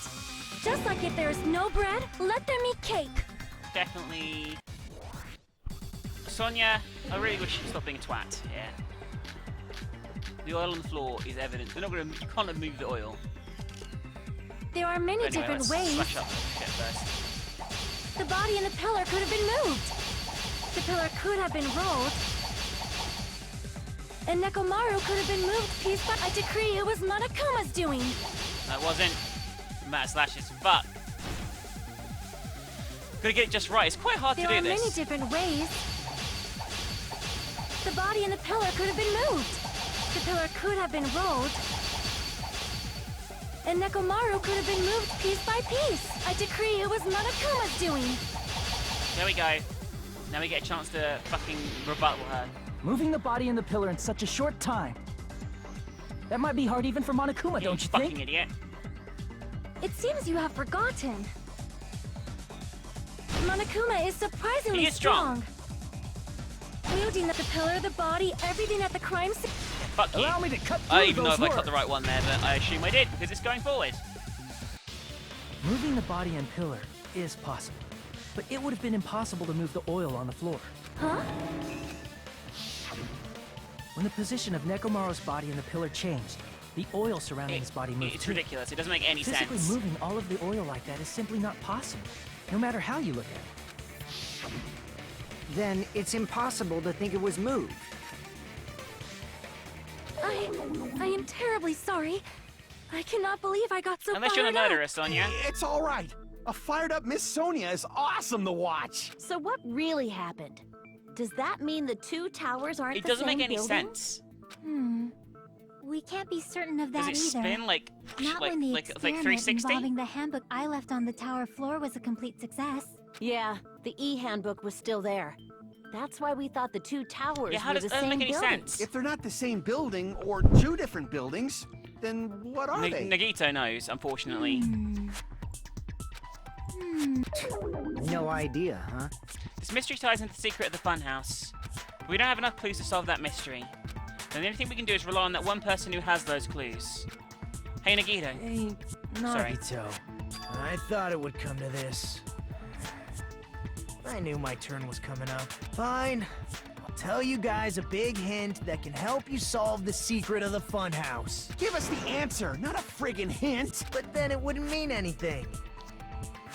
[SPEAKER 4] Just like if there's no bread, let them eat cake.
[SPEAKER 1] Definitely. Sonia, I really wish you'd stop being a twat. Yeah. The oil on the floor is evidence. They're not gonna. You can't move the oil.
[SPEAKER 4] There are many
[SPEAKER 1] Anyway,
[SPEAKER 4] different
[SPEAKER 1] let's
[SPEAKER 4] ways.
[SPEAKER 1] smash up shit first.
[SPEAKER 4] The body and the pillar could have been moved. The pillar could have been rolled. And Nekomaru could have been moved piece by I decree it was Monokuma's doing.
[SPEAKER 1] That wasn't Matt Slash's. Fuck. Gotta get it just right. It's quite hard
[SPEAKER 4] There
[SPEAKER 1] to
[SPEAKER 4] are
[SPEAKER 1] do
[SPEAKER 4] many
[SPEAKER 1] this.
[SPEAKER 4] different ways. The body and the pillar could have been moved. The pillar could have been rolled. And Nekomaru could have been moved piece by piece. I decree it was Monokuma's doing.
[SPEAKER 1] There we go. Now we get a chance to fucking rebuttal her.
[SPEAKER 6] Moving the body and the pillar in such a short time. That might be hard even for Monokuma, don't you
[SPEAKER 1] fucking
[SPEAKER 6] think?
[SPEAKER 1] idiot.
[SPEAKER 4] It seems you have forgotten. Monokuma is surprisingly
[SPEAKER 1] He is strong.
[SPEAKER 4] Wielding the pillar, the body, everything at the crime scene.
[SPEAKER 1] Fuck you.
[SPEAKER 6] Allow me to cut
[SPEAKER 1] I
[SPEAKER 6] through
[SPEAKER 1] don't even know
[SPEAKER 6] those
[SPEAKER 1] if I cut
[SPEAKER 6] words.
[SPEAKER 1] the right one there, but I assume I did because it's going forward.
[SPEAKER 6] Moving the body and pillar is possible, but it would have been impossible to move the oil on the floor.
[SPEAKER 4] Huh?
[SPEAKER 6] When the position of Nekomaru's body and the pillar changed, the oil surrounding his body moved
[SPEAKER 1] It's
[SPEAKER 6] too.
[SPEAKER 1] ridiculous. It doesn't make any
[SPEAKER 6] Physically
[SPEAKER 1] sense.
[SPEAKER 6] moving all of the oil like that is simply not possible, no matter how you look at it.
[SPEAKER 3] Then it's impossible to think it was moved.
[SPEAKER 4] I am terribly sorry. I cannot believe I got so
[SPEAKER 1] Unless you're the
[SPEAKER 4] fired up.
[SPEAKER 1] murderer, Sonia.
[SPEAKER 5] It's all right. A fired up Miss Sonia is awesome to watch.
[SPEAKER 2] So what really happened? Does that mean the two towers aren't
[SPEAKER 1] It
[SPEAKER 2] the
[SPEAKER 1] doesn't
[SPEAKER 2] same
[SPEAKER 1] make any
[SPEAKER 2] building?
[SPEAKER 1] sense.
[SPEAKER 7] We can't be certain of
[SPEAKER 1] Does
[SPEAKER 7] that
[SPEAKER 1] it
[SPEAKER 7] either.
[SPEAKER 1] spin like
[SPEAKER 7] Not
[SPEAKER 1] like
[SPEAKER 7] when the
[SPEAKER 1] like
[SPEAKER 7] experiment
[SPEAKER 1] 360?
[SPEAKER 7] involving the handbook I left on the tower floor was a complete success.
[SPEAKER 2] Yeah, the e-handbook was still there. That's why we thought the two towers
[SPEAKER 1] Yeah, how
[SPEAKER 2] were
[SPEAKER 1] does
[SPEAKER 2] the
[SPEAKER 1] that
[SPEAKER 2] same
[SPEAKER 1] make any
[SPEAKER 2] building.
[SPEAKER 1] sense?
[SPEAKER 5] If they're not the same building or two different buildings, then what are they?
[SPEAKER 1] Nagito knows, unfortunately.
[SPEAKER 3] No idea, huh?
[SPEAKER 1] This mystery ties into the secret of the funhouse. But we don't have enough clues to solve that mystery. Then the only thing we can do is rely on that one person who has those clues. Hey, Nagito.
[SPEAKER 9] Hey,
[SPEAKER 1] Sorry.
[SPEAKER 9] Nagito. I thought it would come to this. I knew my turn was coming up. Fine. I'll tell you guys a big hint that can help you solve the secret of the funhouse.
[SPEAKER 5] Give us the answer, not a friggin' hint.
[SPEAKER 9] But then it wouldn't mean anything.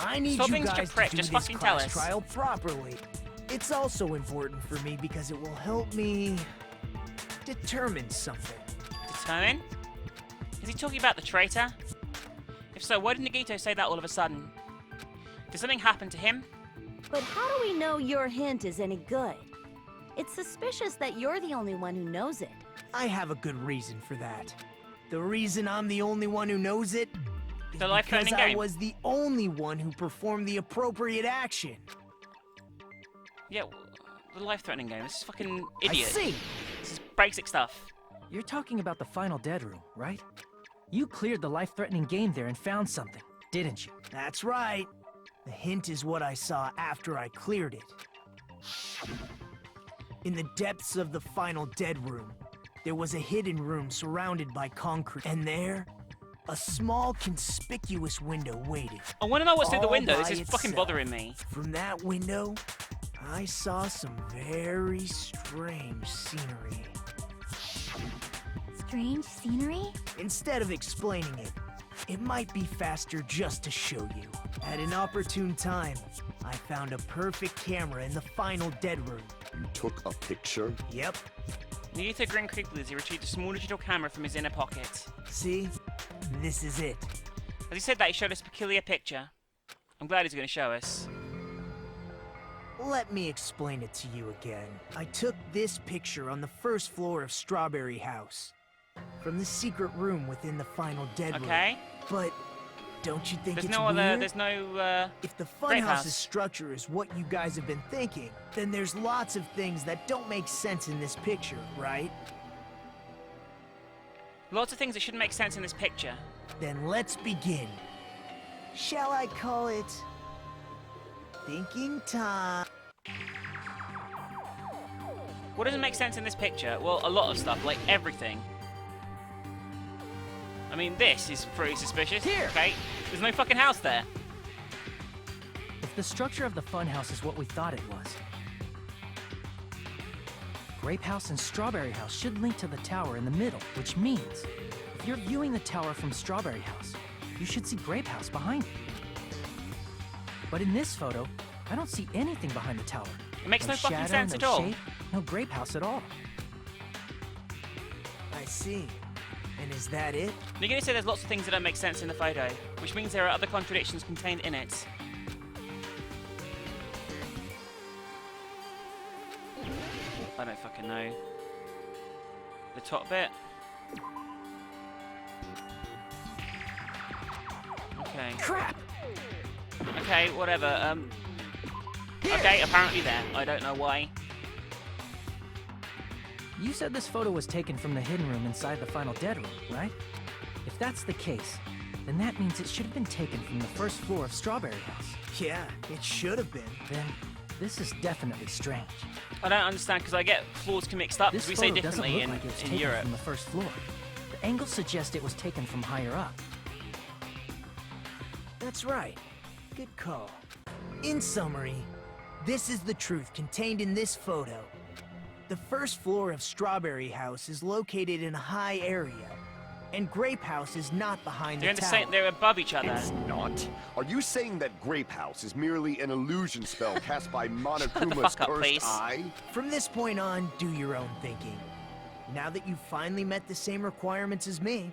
[SPEAKER 9] I need
[SPEAKER 1] Stop
[SPEAKER 9] you
[SPEAKER 1] being such a
[SPEAKER 9] guys
[SPEAKER 1] prick,
[SPEAKER 9] to do
[SPEAKER 1] just
[SPEAKER 9] this
[SPEAKER 1] fucking tell
[SPEAKER 9] class
[SPEAKER 1] us.
[SPEAKER 9] trial properly. It's also important for me because it will help me determine something.
[SPEAKER 1] Determine? Is he talking about the traitor? If so, why did Nagito say that all of a sudden? Did something happen to him?
[SPEAKER 2] But how do we know your hint is any good? It's suspicious that you're the only one who knows it.
[SPEAKER 9] I have a good reason for that. The reason I'm the only one who knows it is
[SPEAKER 1] The life-threatening
[SPEAKER 9] because I
[SPEAKER 1] game.
[SPEAKER 9] was the only one who performed the appropriate action.
[SPEAKER 1] Yeah, the life-threatening game. This is fucking idiot.
[SPEAKER 9] I see.
[SPEAKER 1] This is basic stuff.
[SPEAKER 6] You're talking about the final dead room, right? You cleared the life-threatening game there and found something, didn't you?
[SPEAKER 9] That's right. The hint is what I saw after I cleared it. In the depths of the final dead room, there was a hidden room surrounded by concrete. And there, a small, conspicuous window waited.
[SPEAKER 1] I want to know what's through the
[SPEAKER 9] all
[SPEAKER 1] window.
[SPEAKER 9] by
[SPEAKER 1] This is fucking
[SPEAKER 9] itself.
[SPEAKER 1] bothering me.
[SPEAKER 9] From that window, I saw some very strange scenery.
[SPEAKER 7] Strange scenery?
[SPEAKER 9] Instead of explaining it, it might be faster just to show you. At an opportune time, I found a perfect camera in the final dead room.
[SPEAKER 8] You took a picture?
[SPEAKER 9] Yep,
[SPEAKER 1] The youth grinned creepily as he retrieved a small digital camera from his inner pocket.
[SPEAKER 9] see? This is it.
[SPEAKER 1] As he said that, he showed us a peculiar picture. I'm glad he's going to show us.
[SPEAKER 9] Let me explain it to you again. I took this picture on the first floor of Strawberry House. From the secret room within the final dead room.
[SPEAKER 1] Okay.
[SPEAKER 9] But don't you think
[SPEAKER 1] There's
[SPEAKER 9] it's
[SPEAKER 1] no
[SPEAKER 9] weird?
[SPEAKER 1] other. There's no.
[SPEAKER 9] If the
[SPEAKER 1] Grape
[SPEAKER 9] Funhouse's
[SPEAKER 1] House.
[SPEAKER 9] structure is what you guys have been thinking, then there's lots of things that don't make sense in this picture, right?
[SPEAKER 1] Lots of things that shouldn't make sense in this picture.
[SPEAKER 9] Then let's begin. Shall I call it thinking time?
[SPEAKER 1] What doesn't make sense in this picture? Well, a lot of stuff, like everything. I mean, this is pretty suspicious.
[SPEAKER 6] Here!
[SPEAKER 1] Okay, there's no fucking house there.
[SPEAKER 6] If the structure of the funhouse is what we thought it was, Grape House and Strawberry House should link to the tower in the middle, which means if you're viewing the tower from Strawberry House, you should see Grape House behind you. But in this photo, I don't see anything behind the tower.
[SPEAKER 1] It makes no fucking
[SPEAKER 6] shadow,
[SPEAKER 1] sense
[SPEAKER 6] no
[SPEAKER 1] at all.
[SPEAKER 6] shape, no Grape House at all.
[SPEAKER 9] I see. And is that it?
[SPEAKER 1] You're going to say there's lots of things that don't make sense in the photo, which means there are other contradictions contained in it. I don't fucking know. The top bit? Okay.
[SPEAKER 6] Crap!
[SPEAKER 1] Okay, whatever. Okay, apparently there. I don't know why.
[SPEAKER 6] You said this photo was taken from the hidden room inside the final dead room, right? If that's the case, then that means it should have been taken from the first floor of Strawberry House.
[SPEAKER 9] Yeah, it should have been.
[SPEAKER 6] Then, this is definitely strange.
[SPEAKER 1] I don't understand because I get floors mixed up
[SPEAKER 6] This
[SPEAKER 1] because we say
[SPEAKER 6] photo doesn't
[SPEAKER 1] differently
[SPEAKER 6] look like it was
[SPEAKER 1] in
[SPEAKER 6] taken
[SPEAKER 1] Europe.
[SPEAKER 6] from the first floor. The angles suggest it was taken from higher up.
[SPEAKER 9] That's right. Good call. In summary, this is the truth contained in this photo. The first floor of Strawberry House is located in a high area, and Grape House is not behind
[SPEAKER 1] They're in
[SPEAKER 9] the
[SPEAKER 1] the
[SPEAKER 9] tower.
[SPEAKER 1] same. They're above each other.
[SPEAKER 8] It's not. Are you saying that Grape House is merely an illusion spell cast by Monokuma's
[SPEAKER 1] fuck up,
[SPEAKER 8] cursed
[SPEAKER 1] please.
[SPEAKER 8] eye?
[SPEAKER 9] From this point on, do your own thinking. Now that you've finally met the same requirements as me,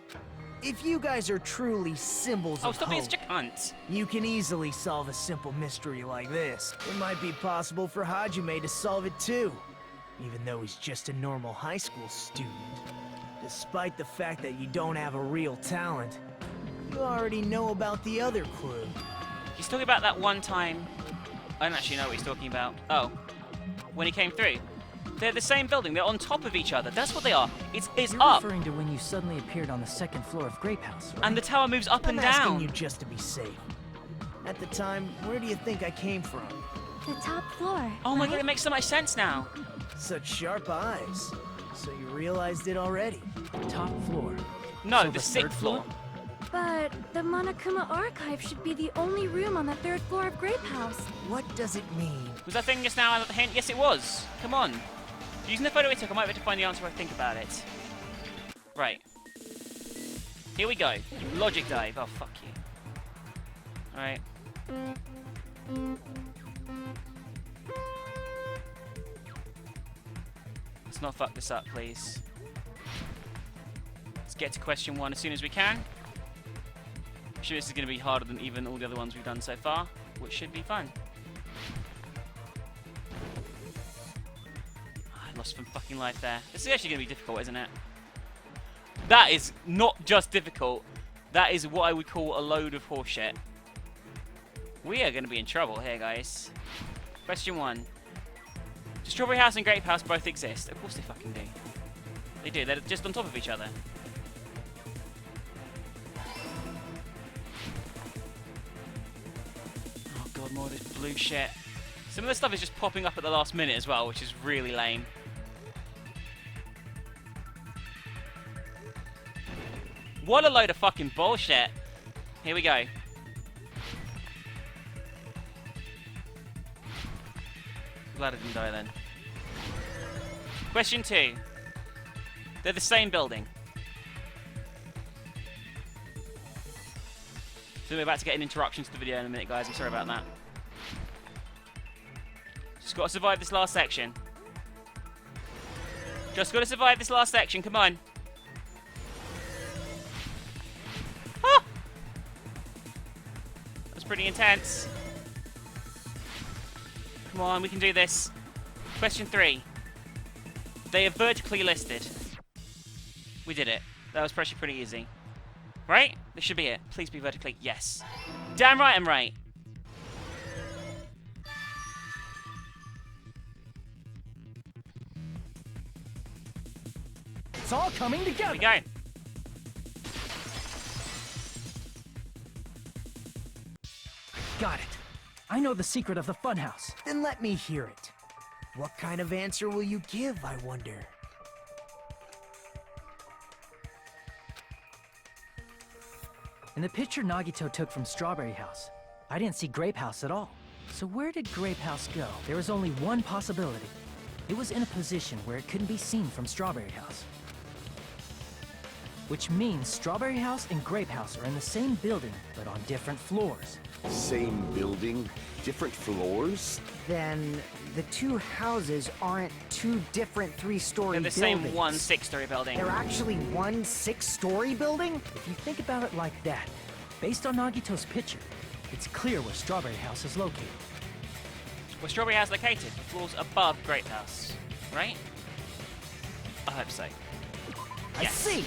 [SPEAKER 9] if you guys are truly symbols
[SPEAKER 1] Oh,
[SPEAKER 9] of
[SPEAKER 1] stop being
[SPEAKER 9] hope,
[SPEAKER 1] such a cunt.
[SPEAKER 9] you can easily solve a simple mystery like this. It might be possible for Hajime to solve it too, even though he's just a normal high school student. Despite the fact that you don't have a real talent, you already know about the other clue.
[SPEAKER 1] He's talking about that one time. I don't actually know what he's talking about. Oh, when he came through. They're the same building. They're on top of each other. That's what they are. It's
[SPEAKER 6] You're
[SPEAKER 1] up,
[SPEAKER 6] referring to when you suddenly appeared on the second floor of Grape House, right?
[SPEAKER 1] and the tower moves up and
[SPEAKER 9] I'm asking
[SPEAKER 1] down.
[SPEAKER 9] you just to be safe. At the time, where do you think I came from?
[SPEAKER 7] The top floor.
[SPEAKER 1] Oh my
[SPEAKER 7] right?
[SPEAKER 1] god, it makes so much sense now.
[SPEAKER 9] Such sharp eyes. So you realized it already?
[SPEAKER 6] Top floor.
[SPEAKER 1] No,
[SPEAKER 6] So
[SPEAKER 1] the
[SPEAKER 6] the
[SPEAKER 1] sixth
[SPEAKER 6] third
[SPEAKER 1] floor.
[SPEAKER 6] floor?
[SPEAKER 4] But the Monokuma archive should be the only room on the third floor of Grape House.
[SPEAKER 9] What does it mean?
[SPEAKER 1] Was that thing just now a hint? Yes, it was. Come on. Using the photo we took, I might be able to find the answer if I think about it. Right. Here we go. Logic dive. Oh, fuck you. Alright. Let's not fuck this up, please. Let's get to question 1 as soon as we can. I'm sure this is going to be harder than even all the other ones we've done so far, which should be fun. I lost some fucking life there. This is actually going to be difficult, isn't it? That is not just difficult. That is what I would call a load of horseshit. We are going to be in trouble here, guys. Question 1. Do Strawberry House and Grape House both exist? Of course they fucking do. They do. They're just on top of each other. Oh god, more of this blue shit. Some of the stuff is just popping up at the last minute as well, which is really lame. What a load of fucking bullshit. Here we go. Glad I didn't die then. Question 2. They're the same building. So we're about to get an interruption to the video in a minute, guys. I'm sorry about that. Just got to survive this last section. Just got to survive this last section. Come on. Ah! That's pretty intense. Come on, we can do this. Question 3. They are vertically listed. We did it. That was actually pretty easy. Right? This should be it. Please be vertically. Yes. Damn right I'm right.
[SPEAKER 6] It's all coming together.
[SPEAKER 1] Here we go.
[SPEAKER 6] Got it. I know the secret of the funhouse.
[SPEAKER 9] Then let me hear it. What kind of answer will you give, I wonder?
[SPEAKER 6] In the picture Nagito took from Strawberry House, I didn't see Grape House at all. So where did Grape House go? There was only one possibility. It was in a position where it couldn't be seen from Strawberry House. Which means Strawberry House and Grape House are in the same building, but on different floors.
[SPEAKER 8] Same building, different floors?
[SPEAKER 3] Then the two houses aren't two different three-story
[SPEAKER 1] They're the
[SPEAKER 3] buildings.
[SPEAKER 1] same one 6-story building.
[SPEAKER 3] They're actually one 6-story building?
[SPEAKER 6] If you think about it like that, based on Nagito's picture, it's clear where Strawberry House is located.
[SPEAKER 1] Where Strawberry House located? The floors above Grape House, right? I hope so.
[SPEAKER 3] I
[SPEAKER 1] Yes.
[SPEAKER 3] see.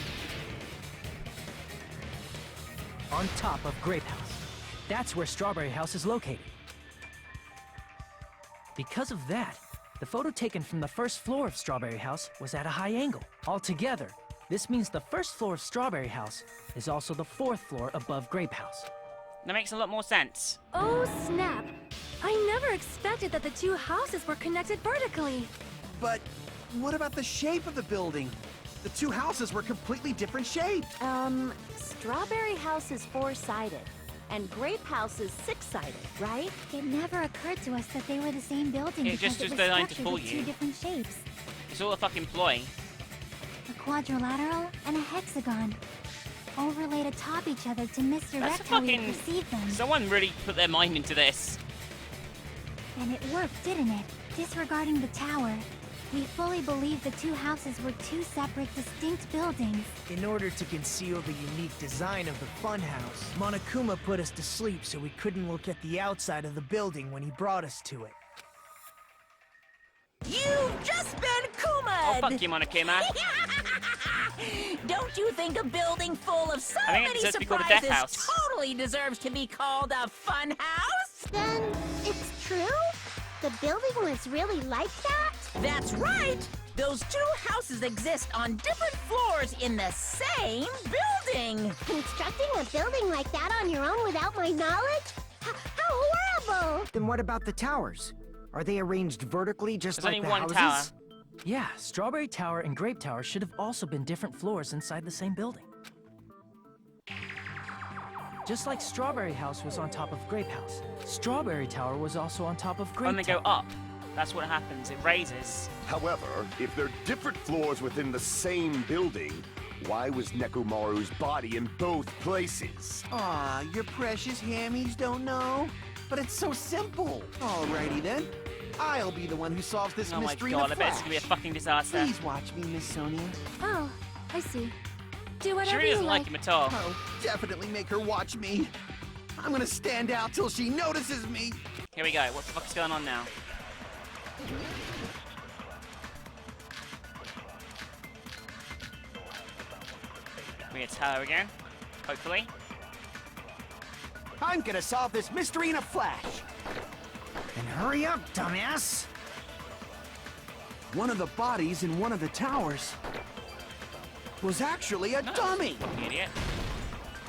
[SPEAKER 6] On top of Grape House. That's where Strawberry House is located. Because of that, the photo taken from the first floor of Strawberry House was at a high angle. Altogether, this means the first floor of Strawberry House is also the 4th floor above Grape House.
[SPEAKER 1] That makes a lot more sense.
[SPEAKER 4] Oh, snap. I never expected that the two houses were connected vertically.
[SPEAKER 5] But what about the shape of the building? The two houses were completely different shapes.
[SPEAKER 2] Strawberry House is 4-sided, and Grape House is 6-sided, right?
[SPEAKER 7] It never occurred to us that they were the same building
[SPEAKER 1] It
[SPEAKER 7] because
[SPEAKER 1] just
[SPEAKER 7] it was
[SPEAKER 1] designed to
[SPEAKER 7] structured
[SPEAKER 1] fool
[SPEAKER 7] with
[SPEAKER 1] you.
[SPEAKER 7] two different shapes.
[SPEAKER 1] It's all a fucking ploy.
[SPEAKER 7] A quadrilateral and a hexagon. Overlaid atop each other to misdirect
[SPEAKER 1] That's
[SPEAKER 7] how we
[SPEAKER 1] fucking...
[SPEAKER 7] perceive them.
[SPEAKER 1] Someone really put their mind into this.
[SPEAKER 7] And it worked, didn't it? Disregarding the tower, we fully believed the two houses were two separate, distinct buildings.
[SPEAKER 9] In order to conceal the unique design of the funhouse, Monokuma put us to sleep so we couldn't look at the outside of the building when he brought us to it.
[SPEAKER 2] You've just been Kuma!
[SPEAKER 1] Oh, fuck you, Monokuma.
[SPEAKER 2] Don't you think a building full of so
[SPEAKER 1] I think it
[SPEAKER 2] many
[SPEAKER 1] deserves to be called a death
[SPEAKER 2] surprises
[SPEAKER 1] house.
[SPEAKER 2] totally deserves to be called a fun house?
[SPEAKER 7] Then it's true? The building was really like that?
[SPEAKER 2] That's right! Those two houses exist on different floors in the same building!
[SPEAKER 7] Constructing a building like that on your own without my knowledge? How horrible!
[SPEAKER 3] Then what about the towers? Are they arranged vertically just
[SPEAKER 1] There's
[SPEAKER 3] like
[SPEAKER 1] only
[SPEAKER 3] the
[SPEAKER 1] one
[SPEAKER 3] houses?
[SPEAKER 1] tower.
[SPEAKER 6] Yeah, Strawberry Tower and Grape Tower should have also been different floors inside the same building. Just like Strawberry House was on top of Grape House, Strawberry Tower was also on top of Grape
[SPEAKER 1] When they go
[SPEAKER 6] Tower.
[SPEAKER 1] up, that's what happens. It raises.
[SPEAKER 8] However, if they're different floors within the same building, why was Nekomaru's body in both places?
[SPEAKER 5] Aw, your precious hammies don't know? But it's so simple. Alrighty then. I'll be the one who solves this
[SPEAKER 1] Oh my
[SPEAKER 5] mystery
[SPEAKER 1] god,
[SPEAKER 5] in
[SPEAKER 1] I
[SPEAKER 5] a
[SPEAKER 1] bet
[SPEAKER 5] flash.
[SPEAKER 1] it's gonna be a fucking disaster.
[SPEAKER 5] Please watch me, Miss Sonia.
[SPEAKER 4] Oh, I see. Do
[SPEAKER 1] She
[SPEAKER 4] whatever
[SPEAKER 1] really
[SPEAKER 4] you
[SPEAKER 1] doesn't like him at all.
[SPEAKER 5] Oh, definitely make her watch me. I'm gonna stand out till she notices me.
[SPEAKER 1] Here we go. What the fuck is going on now? We get tower again. Hopefully.
[SPEAKER 5] I'm gonna solve this mystery in a flash.
[SPEAKER 3] Then hurry up, dumbass!
[SPEAKER 5] One of the bodies in one of the towers. was actually a dummy.
[SPEAKER 1] Fucking idiot.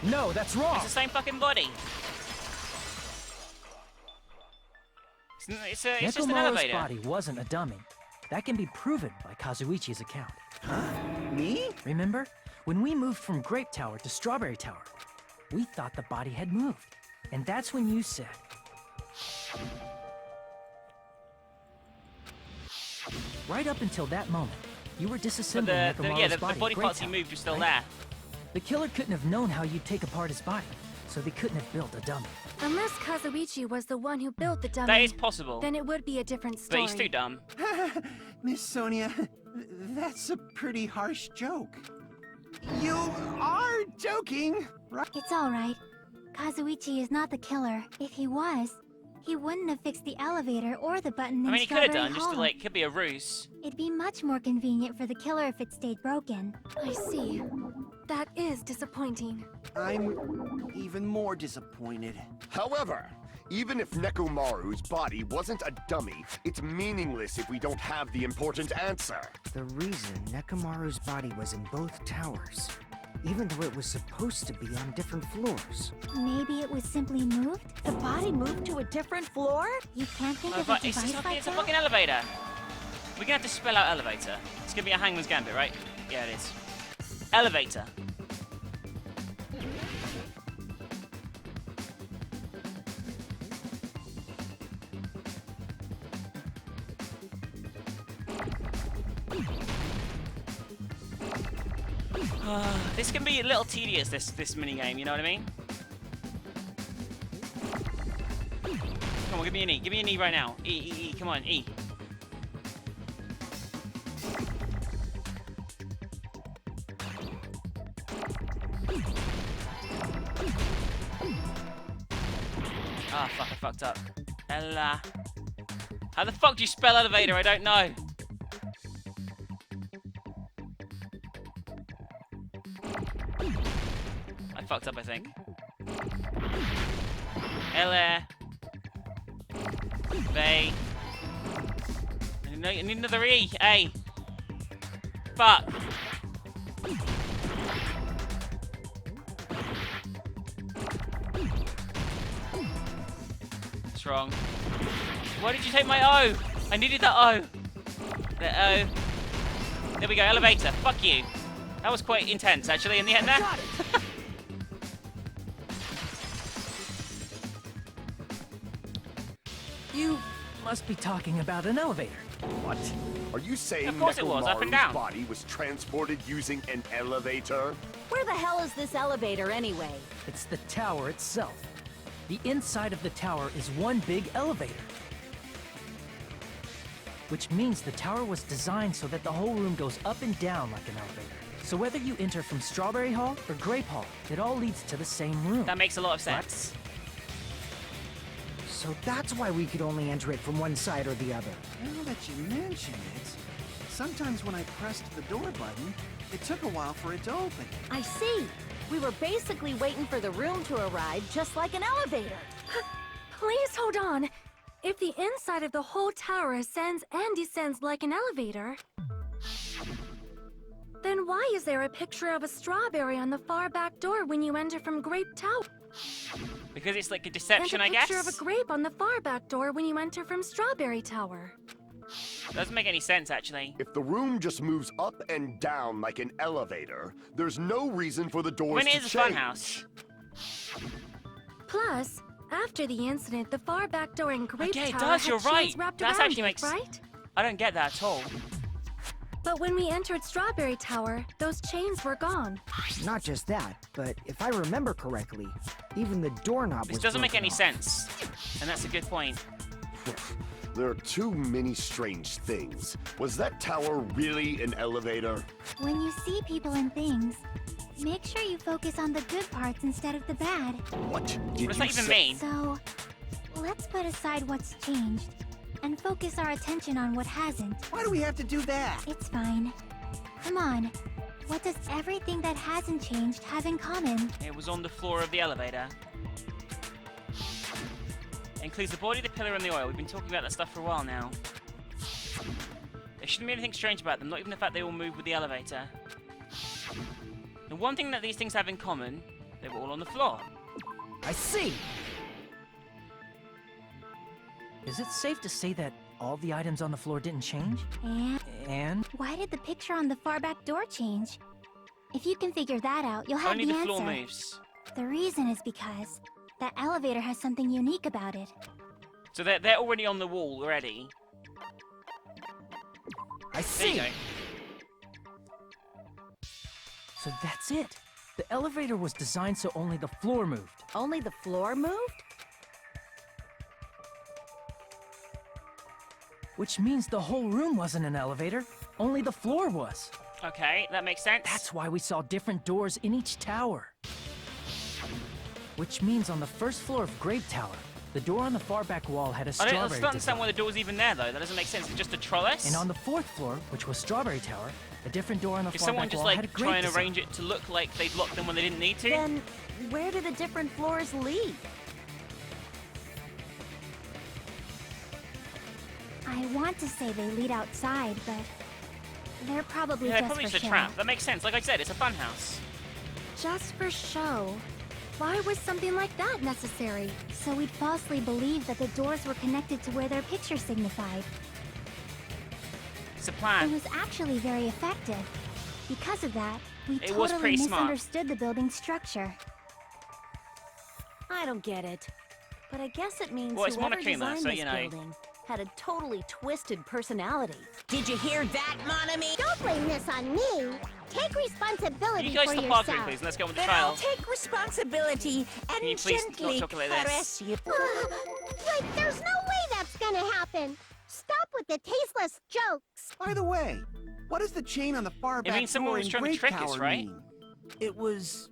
[SPEAKER 6] No, that's wrong.
[SPEAKER 1] It's the same fucking body. It's just an
[SPEAKER 6] Nekomaru's
[SPEAKER 1] elevator.
[SPEAKER 6] body wasn't a dummy. That can be proven by Kazuichi's account.
[SPEAKER 5] Huh? Me?
[SPEAKER 6] Remember? When we moved from Grape Tower to Strawberry Tower, we thought the body had moved. And that's when you said... Right up until that moment, you were
[SPEAKER 1] But
[SPEAKER 6] disassembling Nekomaru's
[SPEAKER 1] the body
[SPEAKER 6] at
[SPEAKER 1] parts
[SPEAKER 6] Grape
[SPEAKER 1] he moved were still
[SPEAKER 6] Tower,
[SPEAKER 1] there.
[SPEAKER 6] right? The killer couldn't have known how you'd take apart his body, so they couldn't have built a dummy.
[SPEAKER 4] Unless Kazuichi was the one who built the dummy.
[SPEAKER 1] That is possible.
[SPEAKER 4] Then it would be a different
[SPEAKER 1] But
[SPEAKER 4] story.
[SPEAKER 1] he's too dumb.
[SPEAKER 5] Miss Sonia, that's a pretty harsh joke. You are joking, right?
[SPEAKER 7] It's alright. Kazuichi is not the killer. If he was, he wouldn't have fixed the elevator or the button
[SPEAKER 1] I
[SPEAKER 7] in
[SPEAKER 1] mean, he could have
[SPEAKER 7] Strawberry
[SPEAKER 1] done, just to
[SPEAKER 7] Hall.
[SPEAKER 1] like, could be a ruse.
[SPEAKER 7] It'd be much more convenient for the killer if it stayed broken.
[SPEAKER 4] I see. That is disappointing.
[SPEAKER 5] I'm even more disappointed.
[SPEAKER 8] However, even if Nekomaru's body wasn't a dummy, it's meaningless if we don't have the important answer.
[SPEAKER 3] The reason Nekomaru's body was in both towers, even though it was supposed to be on different floors.
[SPEAKER 7] Maybe it was simply moved?
[SPEAKER 2] The body moved to a different floor?
[SPEAKER 7] You can't think
[SPEAKER 1] Oh,
[SPEAKER 7] of a
[SPEAKER 1] but
[SPEAKER 7] device like
[SPEAKER 1] it's a
[SPEAKER 7] that?
[SPEAKER 1] fucking elevator. We're gonna have to spell out elevator. It's gonna be a Hangman's Gambit, right? Yeah, it is. Elevator. This can be a little tedious, this mini game, you know what I mean? Come on, give me an E. Give me an E right now. E. Come on, E. Ah, fuck, I fucked up. Ella. How the fuck do you spell elevator? I don't know. I fucked up, I think. Ella. They. I need another E. A. Fuck. What's wrong? Why did you take my O? I needed that O. The O. There we go, elevator. Fuck you. That was quite intense, actually, in the end there.
[SPEAKER 6] You must be talking about an elevator.
[SPEAKER 8] What? Are you saying
[SPEAKER 1] Of course it was, up and
[SPEAKER 8] Nekomaru's
[SPEAKER 1] down.
[SPEAKER 8] body was transported using an elevator?
[SPEAKER 2] Where the hell is this elevator anyway?
[SPEAKER 6] It's the tower itself. The inside of the tower is one big elevator. Which means the tower was designed so that the whole room goes up and down like an elevator. So whether you enter from Strawberry Hall or Grape Hall, it all leads to the same room.
[SPEAKER 1] That makes a lot of sense.
[SPEAKER 3] So that's why we could only enter it from one side or the other.
[SPEAKER 5] Now that you mention it, sometimes when I pressed the door button, it took a while for it to open.
[SPEAKER 2] I see. We were basically waiting for the room to arrive, just like an elevator.
[SPEAKER 4] Please hold on. If the inside of the whole tower ascends and descends like an elevator, then why is there a picture of a strawberry on the far back door when you enter from Grape Tower?
[SPEAKER 1] Because it's like a deception, I
[SPEAKER 4] and a
[SPEAKER 1] guess.
[SPEAKER 4] picture of a grape on the far back door when you enter from Strawberry Tower.
[SPEAKER 1] Doesn't make any sense, actually.
[SPEAKER 8] If the room just moves up and down like an elevator, there's no reason for the doors
[SPEAKER 1] When it
[SPEAKER 8] to
[SPEAKER 1] is a
[SPEAKER 8] change.
[SPEAKER 1] funhouse.
[SPEAKER 4] Plus, after the incident, the far back door in Grape
[SPEAKER 1] Okay, it
[SPEAKER 4] Tower
[SPEAKER 1] does,
[SPEAKER 4] had
[SPEAKER 1] you're
[SPEAKER 4] chains
[SPEAKER 1] right.
[SPEAKER 4] wrapped
[SPEAKER 1] That's
[SPEAKER 4] around
[SPEAKER 1] actually
[SPEAKER 4] it,
[SPEAKER 1] makes-
[SPEAKER 4] right?
[SPEAKER 1] I don't get that at all.
[SPEAKER 4] But when we entered Strawberry Tower, those chains were gone.
[SPEAKER 3] Not just that, but if I remember correctly, even the doorknob
[SPEAKER 1] This
[SPEAKER 3] was
[SPEAKER 1] doesn't make
[SPEAKER 3] broken
[SPEAKER 1] any
[SPEAKER 3] off.
[SPEAKER 1] sense. And that's a good point.
[SPEAKER 8] There are too many strange things. Was that tower really an elevator?
[SPEAKER 7] When you see people and things, make sure you focus on the good parts instead of the bad.
[SPEAKER 8] What did
[SPEAKER 1] What does
[SPEAKER 8] you
[SPEAKER 1] that even
[SPEAKER 8] say?
[SPEAKER 1] mean?
[SPEAKER 7] So, let's put aside what's changed and focus our attention on what hasn't.
[SPEAKER 5] Why do we have to do that?
[SPEAKER 7] It's fine. Come on. What does everything that hasn't changed have in common?
[SPEAKER 1] It was on the floor of the elevator. Includes the body, the pillar, and the oil. We've been talking about that stuff for a while now. There shouldn't be anything strange about them, not even the fact they all move with the elevator. The one thing that these things have in common, they were all on the floor.
[SPEAKER 6] I see! Is it safe to say that all the items on the floor didn't change? And?
[SPEAKER 7] Why did the picture on the far back door change? If you can figure that out, you'll have
[SPEAKER 1] Only
[SPEAKER 7] the
[SPEAKER 1] the
[SPEAKER 7] answer.
[SPEAKER 1] floor moves.
[SPEAKER 7] The reason is because that elevator has something unique about it.
[SPEAKER 1] So they're already on the wall already.
[SPEAKER 6] I
[SPEAKER 1] There
[SPEAKER 6] see!
[SPEAKER 1] you go.
[SPEAKER 6] So that's it. The elevator was designed so only the floor moved.
[SPEAKER 2] Only the floor moved?
[SPEAKER 6] Which means the whole room wasn't an elevator, only the floor was.
[SPEAKER 1] Okay, that makes sense.
[SPEAKER 6] That's why we saw different doors in each tower. Which means on the first floor of Grape Tower, the door on the far back wall had a
[SPEAKER 1] I
[SPEAKER 6] strawberry
[SPEAKER 1] don't understand
[SPEAKER 6] design.
[SPEAKER 1] why the door's even there, though. That doesn't make sense. It's just a trellis.
[SPEAKER 6] And on the fourth floor, which was Strawberry Tower, a different door on the
[SPEAKER 1] Did
[SPEAKER 6] far
[SPEAKER 1] someone
[SPEAKER 6] back
[SPEAKER 1] just,
[SPEAKER 6] wall had a
[SPEAKER 1] like,
[SPEAKER 6] grape
[SPEAKER 1] try and
[SPEAKER 6] design.
[SPEAKER 1] arrange it to look like they'd locked them when they didn't need to?
[SPEAKER 2] Then where do the different floors lead?
[SPEAKER 7] I want to say they lead outside, but they're probably
[SPEAKER 1] Yeah,
[SPEAKER 7] just
[SPEAKER 1] probably
[SPEAKER 7] for
[SPEAKER 1] just a
[SPEAKER 7] show.
[SPEAKER 1] trap. That makes sense. Like I said, it's a fun house.
[SPEAKER 4] Just for show. Why was something like that necessary?
[SPEAKER 7] So we'd falsely believe that the doors were connected to where their picture signified.
[SPEAKER 1] It's a
[SPEAKER 7] It
[SPEAKER 1] plan.
[SPEAKER 7] was actually very effective. Because of that, we
[SPEAKER 1] It was
[SPEAKER 7] totally
[SPEAKER 1] pretty smart.
[SPEAKER 7] misunderstood the building's structure.
[SPEAKER 2] I don't get it. But I guess it means
[SPEAKER 1] Well, it's
[SPEAKER 2] whoever
[SPEAKER 1] Monokuma,
[SPEAKER 2] designed
[SPEAKER 1] so,
[SPEAKER 2] this
[SPEAKER 1] you know.
[SPEAKER 2] building had a totally twisted personality.
[SPEAKER 10] Did you hear that, Monami?
[SPEAKER 11] Don't blame this on me. Take responsibility
[SPEAKER 1] You guys
[SPEAKER 11] for
[SPEAKER 1] stop
[SPEAKER 11] yourself.
[SPEAKER 1] arguing, please, and let's go on the
[SPEAKER 10] Then I'll
[SPEAKER 1] trial.
[SPEAKER 10] take responsibility
[SPEAKER 1] Can you
[SPEAKER 10] and
[SPEAKER 1] please not
[SPEAKER 10] gently
[SPEAKER 1] talk like this?
[SPEAKER 10] caress you.
[SPEAKER 11] Like, there's no way that's gonna happen. Stop with the tasteless jokes.
[SPEAKER 5] By the way, what does the chain on the far
[SPEAKER 1] It
[SPEAKER 5] back
[SPEAKER 1] means someone
[SPEAKER 5] door
[SPEAKER 1] was
[SPEAKER 5] in
[SPEAKER 1] trying to
[SPEAKER 5] Grape
[SPEAKER 1] trick us,
[SPEAKER 5] Tower
[SPEAKER 1] right?
[SPEAKER 5] mean?
[SPEAKER 9] It was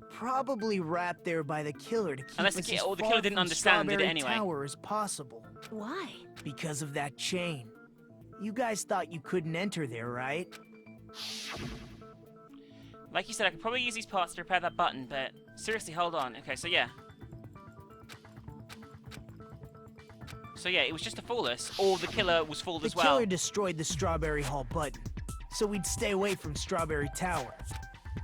[SPEAKER 9] probably wrapped there by the killer to keep
[SPEAKER 1] Unless the
[SPEAKER 9] us
[SPEAKER 1] ki-
[SPEAKER 9] as
[SPEAKER 1] or the
[SPEAKER 9] far
[SPEAKER 1] killer didn't
[SPEAKER 9] from
[SPEAKER 1] understand, did it
[SPEAKER 9] Strawberry
[SPEAKER 1] anyway?
[SPEAKER 9] Tower as possible.
[SPEAKER 2] Why?
[SPEAKER 9] Because of that chain. You guys thought you couldn't enter there, right?
[SPEAKER 1] Like you said, I could probably use these parts to repair that button, but seriously, hold on. Okay, so yeah. So yeah, it was just to fool us, or the killer was fooled
[SPEAKER 9] The
[SPEAKER 1] as well.
[SPEAKER 9] killer destroyed the Strawberry Hall button, so we'd stay away from Strawberry Tower.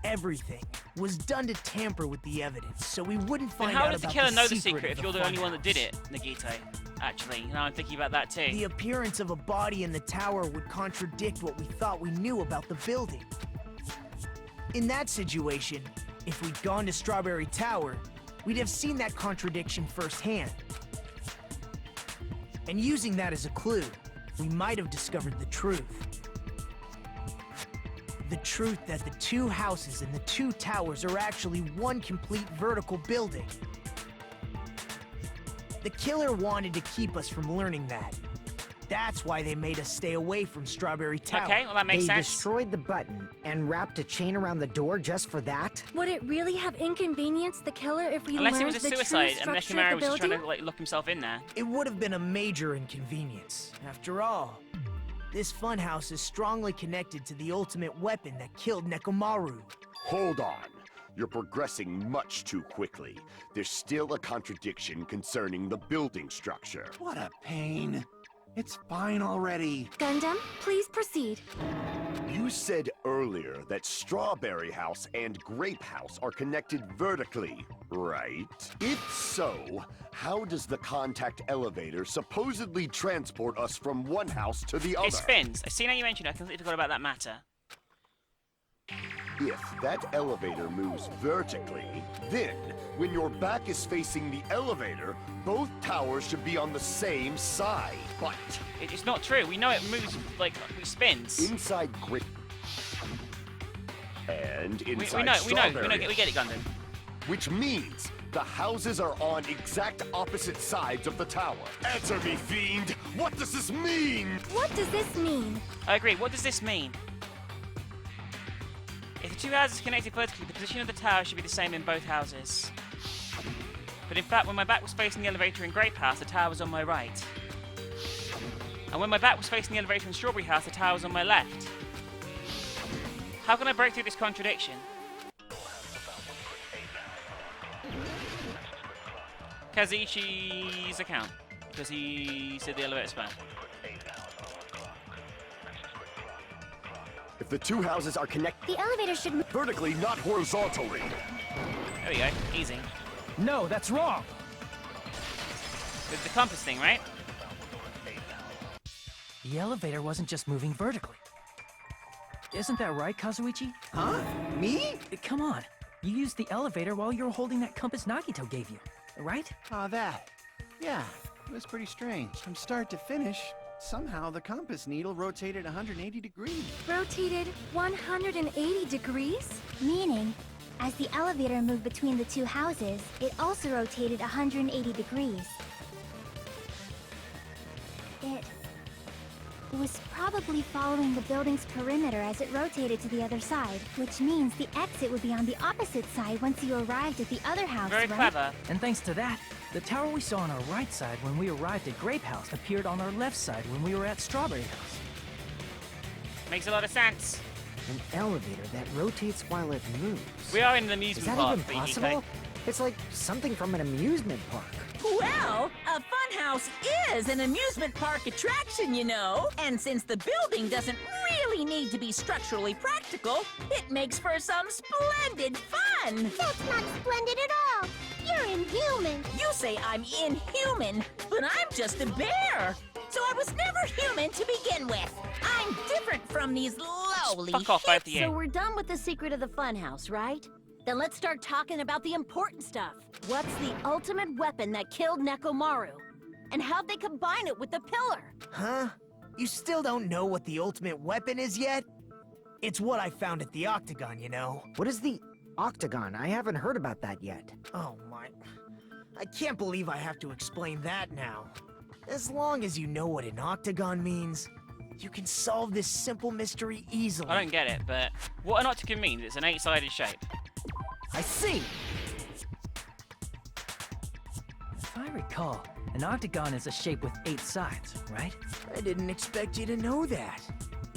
[SPEAKER 9] Everything was done to tamper with the evidence, so we wouldn't
[SPEAKER 1] Then
[SPEAKER 9] find
[SPEAKER 1] how
[SPEAKER 9] out
[SPEAKER 1] does the
[SPEAKER 9] about
[SPEAKER 1] killer know the
[SPEAKER 9] secret
[SPEAKER 1] secret
[SPEAKER 9] of
[SPEAKER 1] if you're the only one that did
[SPEAKER 9] funhouse.
[SPEAKER 1] it, Nagito? Actually, now I'm thinking about that too.
[SPEAKER 9] The appearance of a body in the tower would contradict what we thought we knew about the building. In that situation, if we'd gone to Strawberry Tower, we'd have seen that contradiction firsthand. And using that as a clue, we might have discovered the truth. The truth that the two houses and the two towers are actually one complete vertical building. The killer wanted to keep us from learning that. That's why they made us stay away from Strawberry Tower.
[SPEAKER 1] Okay, well that makes
[SPEAKER 3] They
[SPEAKER 1] sense.
[SPEAKER 3] destroyed the button and wrapped a chain around the door just for that?
[SPEAKER 4] Would it really have inconvenienced the killer if we
[SPEAKER 1] Unless it
[SPEAKER 4] learned
[SPEAKER 1] was a
[SPEAKER 4] the
[SPEAKER 1] suicide
[SPEAKER 4] true
[SPEAKER 1] and
[SPEAKER 4] structure
[SPEAKER 1] Nekomaru
[SPEAKER 4] of
[SPEAKER 1] was
[SPEAKER 4] the
[SPEAKER 1] just trying
[SPEAKER 4] building?
[SPEAKER 1] to like lock himself in there.
[SPEAKER 9] It would have been a major inconvenience. After all, this funhouse is strongly connected to the ultimate weapon that killed Nekomaru.
[SPEAKER 8] Hold on. You're progressing much too quickly. There's still a contradiction concerning the building structure.
[SPEAKER 5] What a pain. It's fine already.
[SPEAKER 4] Gundam, please proceed.
[SPEAKER 8] You said earlier that Strawberry House and Grape House are connected vertically, right? If so, how does the contact elevator supposedly transport us from one house to the other?
[SPEAKER 1] It spins. I see now you mentioned it. I completely forgot about that matter.
[SPEAKER 8] If that elevator moves vertically, then when your back is facing the elevator, both towers should be on the same side. But
[SPEAKER 1] It's not true. We know it moves, like, it spins.
[SPEAKER 8] inside Grape and
[SPEAKER 1] We
[SPEAKER 8] inside
[SPEAKER 1] know,
[SPEAKER 8] Strawberry,
[SPEAKER 1] we get it, Gundam.
[SPEAKER 8] which means the houses are on exact opposite sides of the tower. Answer me, fiend! What does this mean?
[SPEAKER 4] What does this mean?
[SPEAKER 1] I agree. What does this mean? If the two houses are connected vertically, the position of the tower should be the same in both houses. But in fact, when my back was facing the elevator in Grape House, the tower was on my right. And when my back was facing the elevator in Strawberry House, the tower was on my left. How can I break through this contradiction? Kazuichi's account, because he said the elevator span.
[SPEAKER 8] If The two houses are connected
[SPEAKER 7] The elevator should move.
[SPEAKER 8] vertically, not horizontally.
[SPEAKER 1] There we go. Easy.
[SPEAKER 6] No, that's wrong.
[SPEAKER 1] With the compass thing, right?
[SPEAKER 6] The elevator wasn't just moving vertically. Isn't that right, Kazuichi?
[SPEAKER 5] Huh? Me?
[SPEAKER 6] Come on. You used the elevator while you were holding that compass Nagito gave you, right?
[SPEAKER 5] Ah, that. Yeah, it was pretty strange. From start to finish, somehow the compass needle rotated 180 degrees.
[SPEAKER 4] Rotated 180 degrees?
[SPEAKER 7] Meaning, as the elevator moved between the two houses, it also rotated 180 degrees. It was probably following the building's perimeter as it rotated to the other side, which means the exit would be on the opposite side once you arrived at the other house,
[SPEAKER 1] Very
[SPEAKER 7] right?
[SPEAKER 1] clever.
[SPEAKER 6] And thanks to that, the tower we saw on our right side when we arrived at Grape House appeared on our left side when we were at Strawberry House.
[SPEAKER 1] Makes a lot of sense.
[SPEAKER 3] An elevator that rotates while it moves.
[SPEAKER 1] We are in an
[SPEAKER 3] Is
[SPEAKER 1] amusement
[SPEAKER 3] that
[SPEAKER 1] park,
[SPEAKER 3] even
[SPEAKER 1] BDK.
[SPEAKER 3] possible? It's like something from an amusement park.
[SPEAKER 10] Well, a funhouse is an amusement park attraction, you know. And since the building doesn't really need to be structurally practical, it makes for some splendid fun.
[SPEAKER 11] That's not splendid at all. You're inhuman.
[SPEAKER 10] You say I'm inhuman, but I'm just a bear. So I was never human to begin with. I'm different from these lowly
[SPEAKER 1] Fuck off, both of
[SPEAKER 2] So
[SPEAKER 1] you.
[SPEAKER 2] we're done with the secret of the funhouse, right? Then let's start talking about the important stuff. What's the ultimate weapon that killed Nekomaru? And how'd they combine it with the pillar?
[SPEAKER 9] Huh? You still don't know what the ultimate weapon is yet? It's what I found at the Octagon, you know.
[SPEAKER 3] What is the Octagon? I haven't heard about that yet.
[SPEAKER 9] Oh my... I can't believe I have to explain that now. As long as you know what an octagon means, you can solve this simple mystery easily.
[SPEAKER 1] I don't get it, but what an octagon means, it's an 8-sided shape.
[SPEAKER 9] I see!
[SPEAKER 6] If I recall, an octagon is a shape with 8 sides, right?
[SPEAKER 9] I didn't expect you to know that.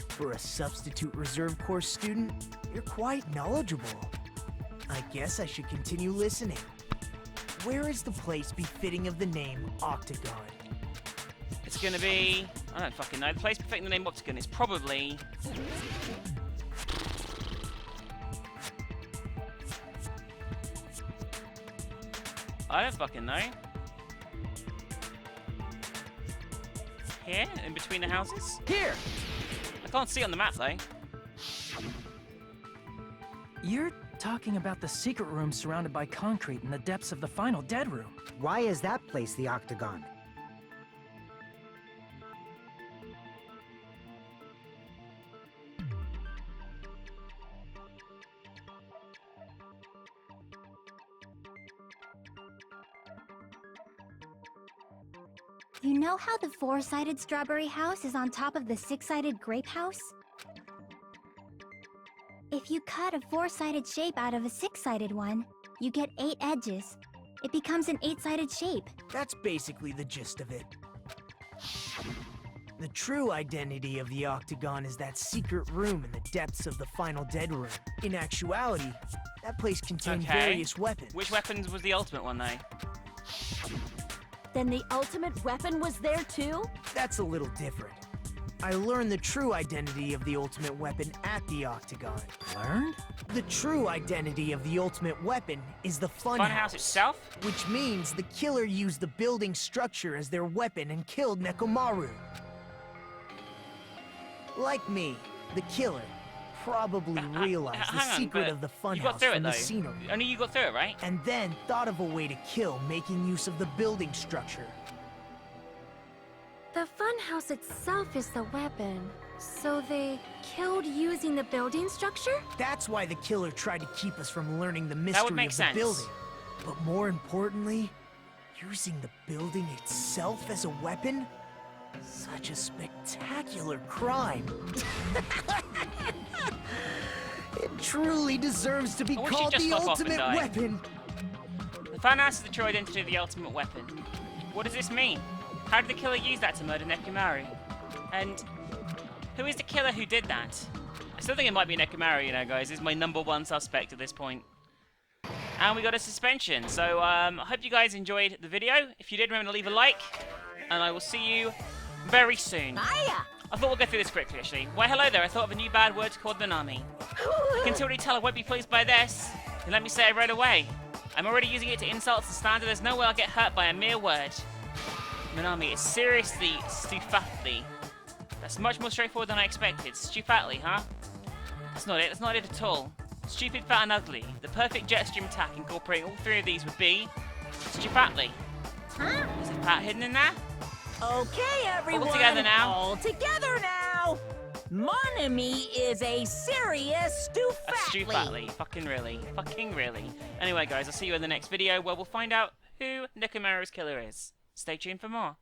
[SPEAKER 9] For a substitute reserve course student, you're quite knowledgeable. I guess I should continue listening. Where is the place befitting of the name Octagon?
[SPEAKER 1] It's gonna be... I don't fucking know. The place befitting the name octagon is probably... I don't fucking know. Here? In between the houses?
[SPEAKER 6] Here!
[SPEAKER 1] I can't see on the map, though.
[SPEAKER 6] You're talking about the secret room surrounded by concrete in the depths of the final dead room.
[SPEAKER 3] Why is that place the Octagon?
[SPEAKER 7] You know how the 4-sided strawberry house is on top of the 6-sided grape house? If you cut a 4-sided shape out of a 6-sided one, you get 8 edges. It becomes an 8-sided shape.
[SPEAKER 9] That's basically the gist of it. The true identity of the Octagon is that secret room in the depths of the final dead room. In actuality, that place contained
[SPEAKER 1] Okay.
[SPEAKER 9] various weapons.
[SPEAKER 1] Which weapons was the ultimate one, though?
[SPEAKER 2] Then the ultimate weapon was there too?
[SPEAKER 9] That's a little different. I learned the true identity of the ultimate weapon at the Octagon.
[SPEAKER 6] Learned?
[SPEAKER 9] The true identity of the ultimate weapon is the
[SPEAKER 1] Funhouse itself?
[SPEAKER 9] which means the killer used the building structure as their weapon and killed Nekomaru. Like me, the killer probably realized the
[SPEAKER 1] hang on,
[SPEAKER 9] secret
[SPEAKER 1] but
[SPEAKER 9] of the
[SPEAKER 1] you got
[SPEAKER 9] funhouse
[SPEAKER 1] through it,
[SPEAKER 9] from the
[SPEAKER 1] though.
[SPEAKER 9] scenery,
[SPEAKER 1] Only you got through it, right?
[SPEAKER 9] and then thought of a way to kill making use of the building structure.
[SPEAKER 4] The funhouse itself is the weapon. So they killed using the building structure?
[SPEAKER 9] That's why the killer tried to keep us from learning the
[SPEAKER 1] That would
[SPEAKER 9] mystery
[SPEAKER 1] make
[SPEAKER 9] of the
[SPEAKER 1] sense.
[SPEAKER 9] building. But more importantly, using the building itself as a weapon? Such a spectacular crime. It truly deserves to be
[SPEAKER 1] I wish you'd
[SPEAKER 9] called
[SPEAKER 1] just
[SPEAKER 9] the
[SPEAKER 1] fuck off and
[SPEAKER 9] ultimate
[SPEAKER 1] die.
[SPEAKER 9] weapon.
[SPEAKER 1] The funhouse is the true identity of the ultimate weapon. What does this mean? How did the killer use that to murder Nekomaru? And who is the killer who did that? I still think it might be Nekomaru, you know, guys. This is my #1 suspect at this point. And we got a suspension. So I hope you guys enjoyed the video. If you did, remember to leave a like. And I will see you very soon.
[SPEAKER 10] Hiya!
[SPEAKER 1] I thought we'll go through this quickly, actually. Why, hello there, I thought of a new bad word called Manami. You can already tell I won't be pleased by this. Then let me say it right away. I'm already using it to insult and slander. There's no way I'll get hurt by a mere word. Manami is seriously stufatly. That's much more straightforward than I expected. Stufatly, huh? That's not it. That's not it at all. Stupid, fat, and ugly. The perfect jet stream attack incorporating all three of these would be stufatly.
[SPEAKER 11] Huh?
[SPEAKER 1] Is it fat hidden in there?
[SPEAKER 10] Okay, everyone.
[SPEAKER 1] All together now.
[SPEAKER 10] All together now. Monami is a serious stufatly.
[SPEAKER 1] Stufatly. Fucking really. Fucking really. Anyway, guys, I'll see you in the next video where we'll find out who Nekomaru's killer is. Stay tuned for more.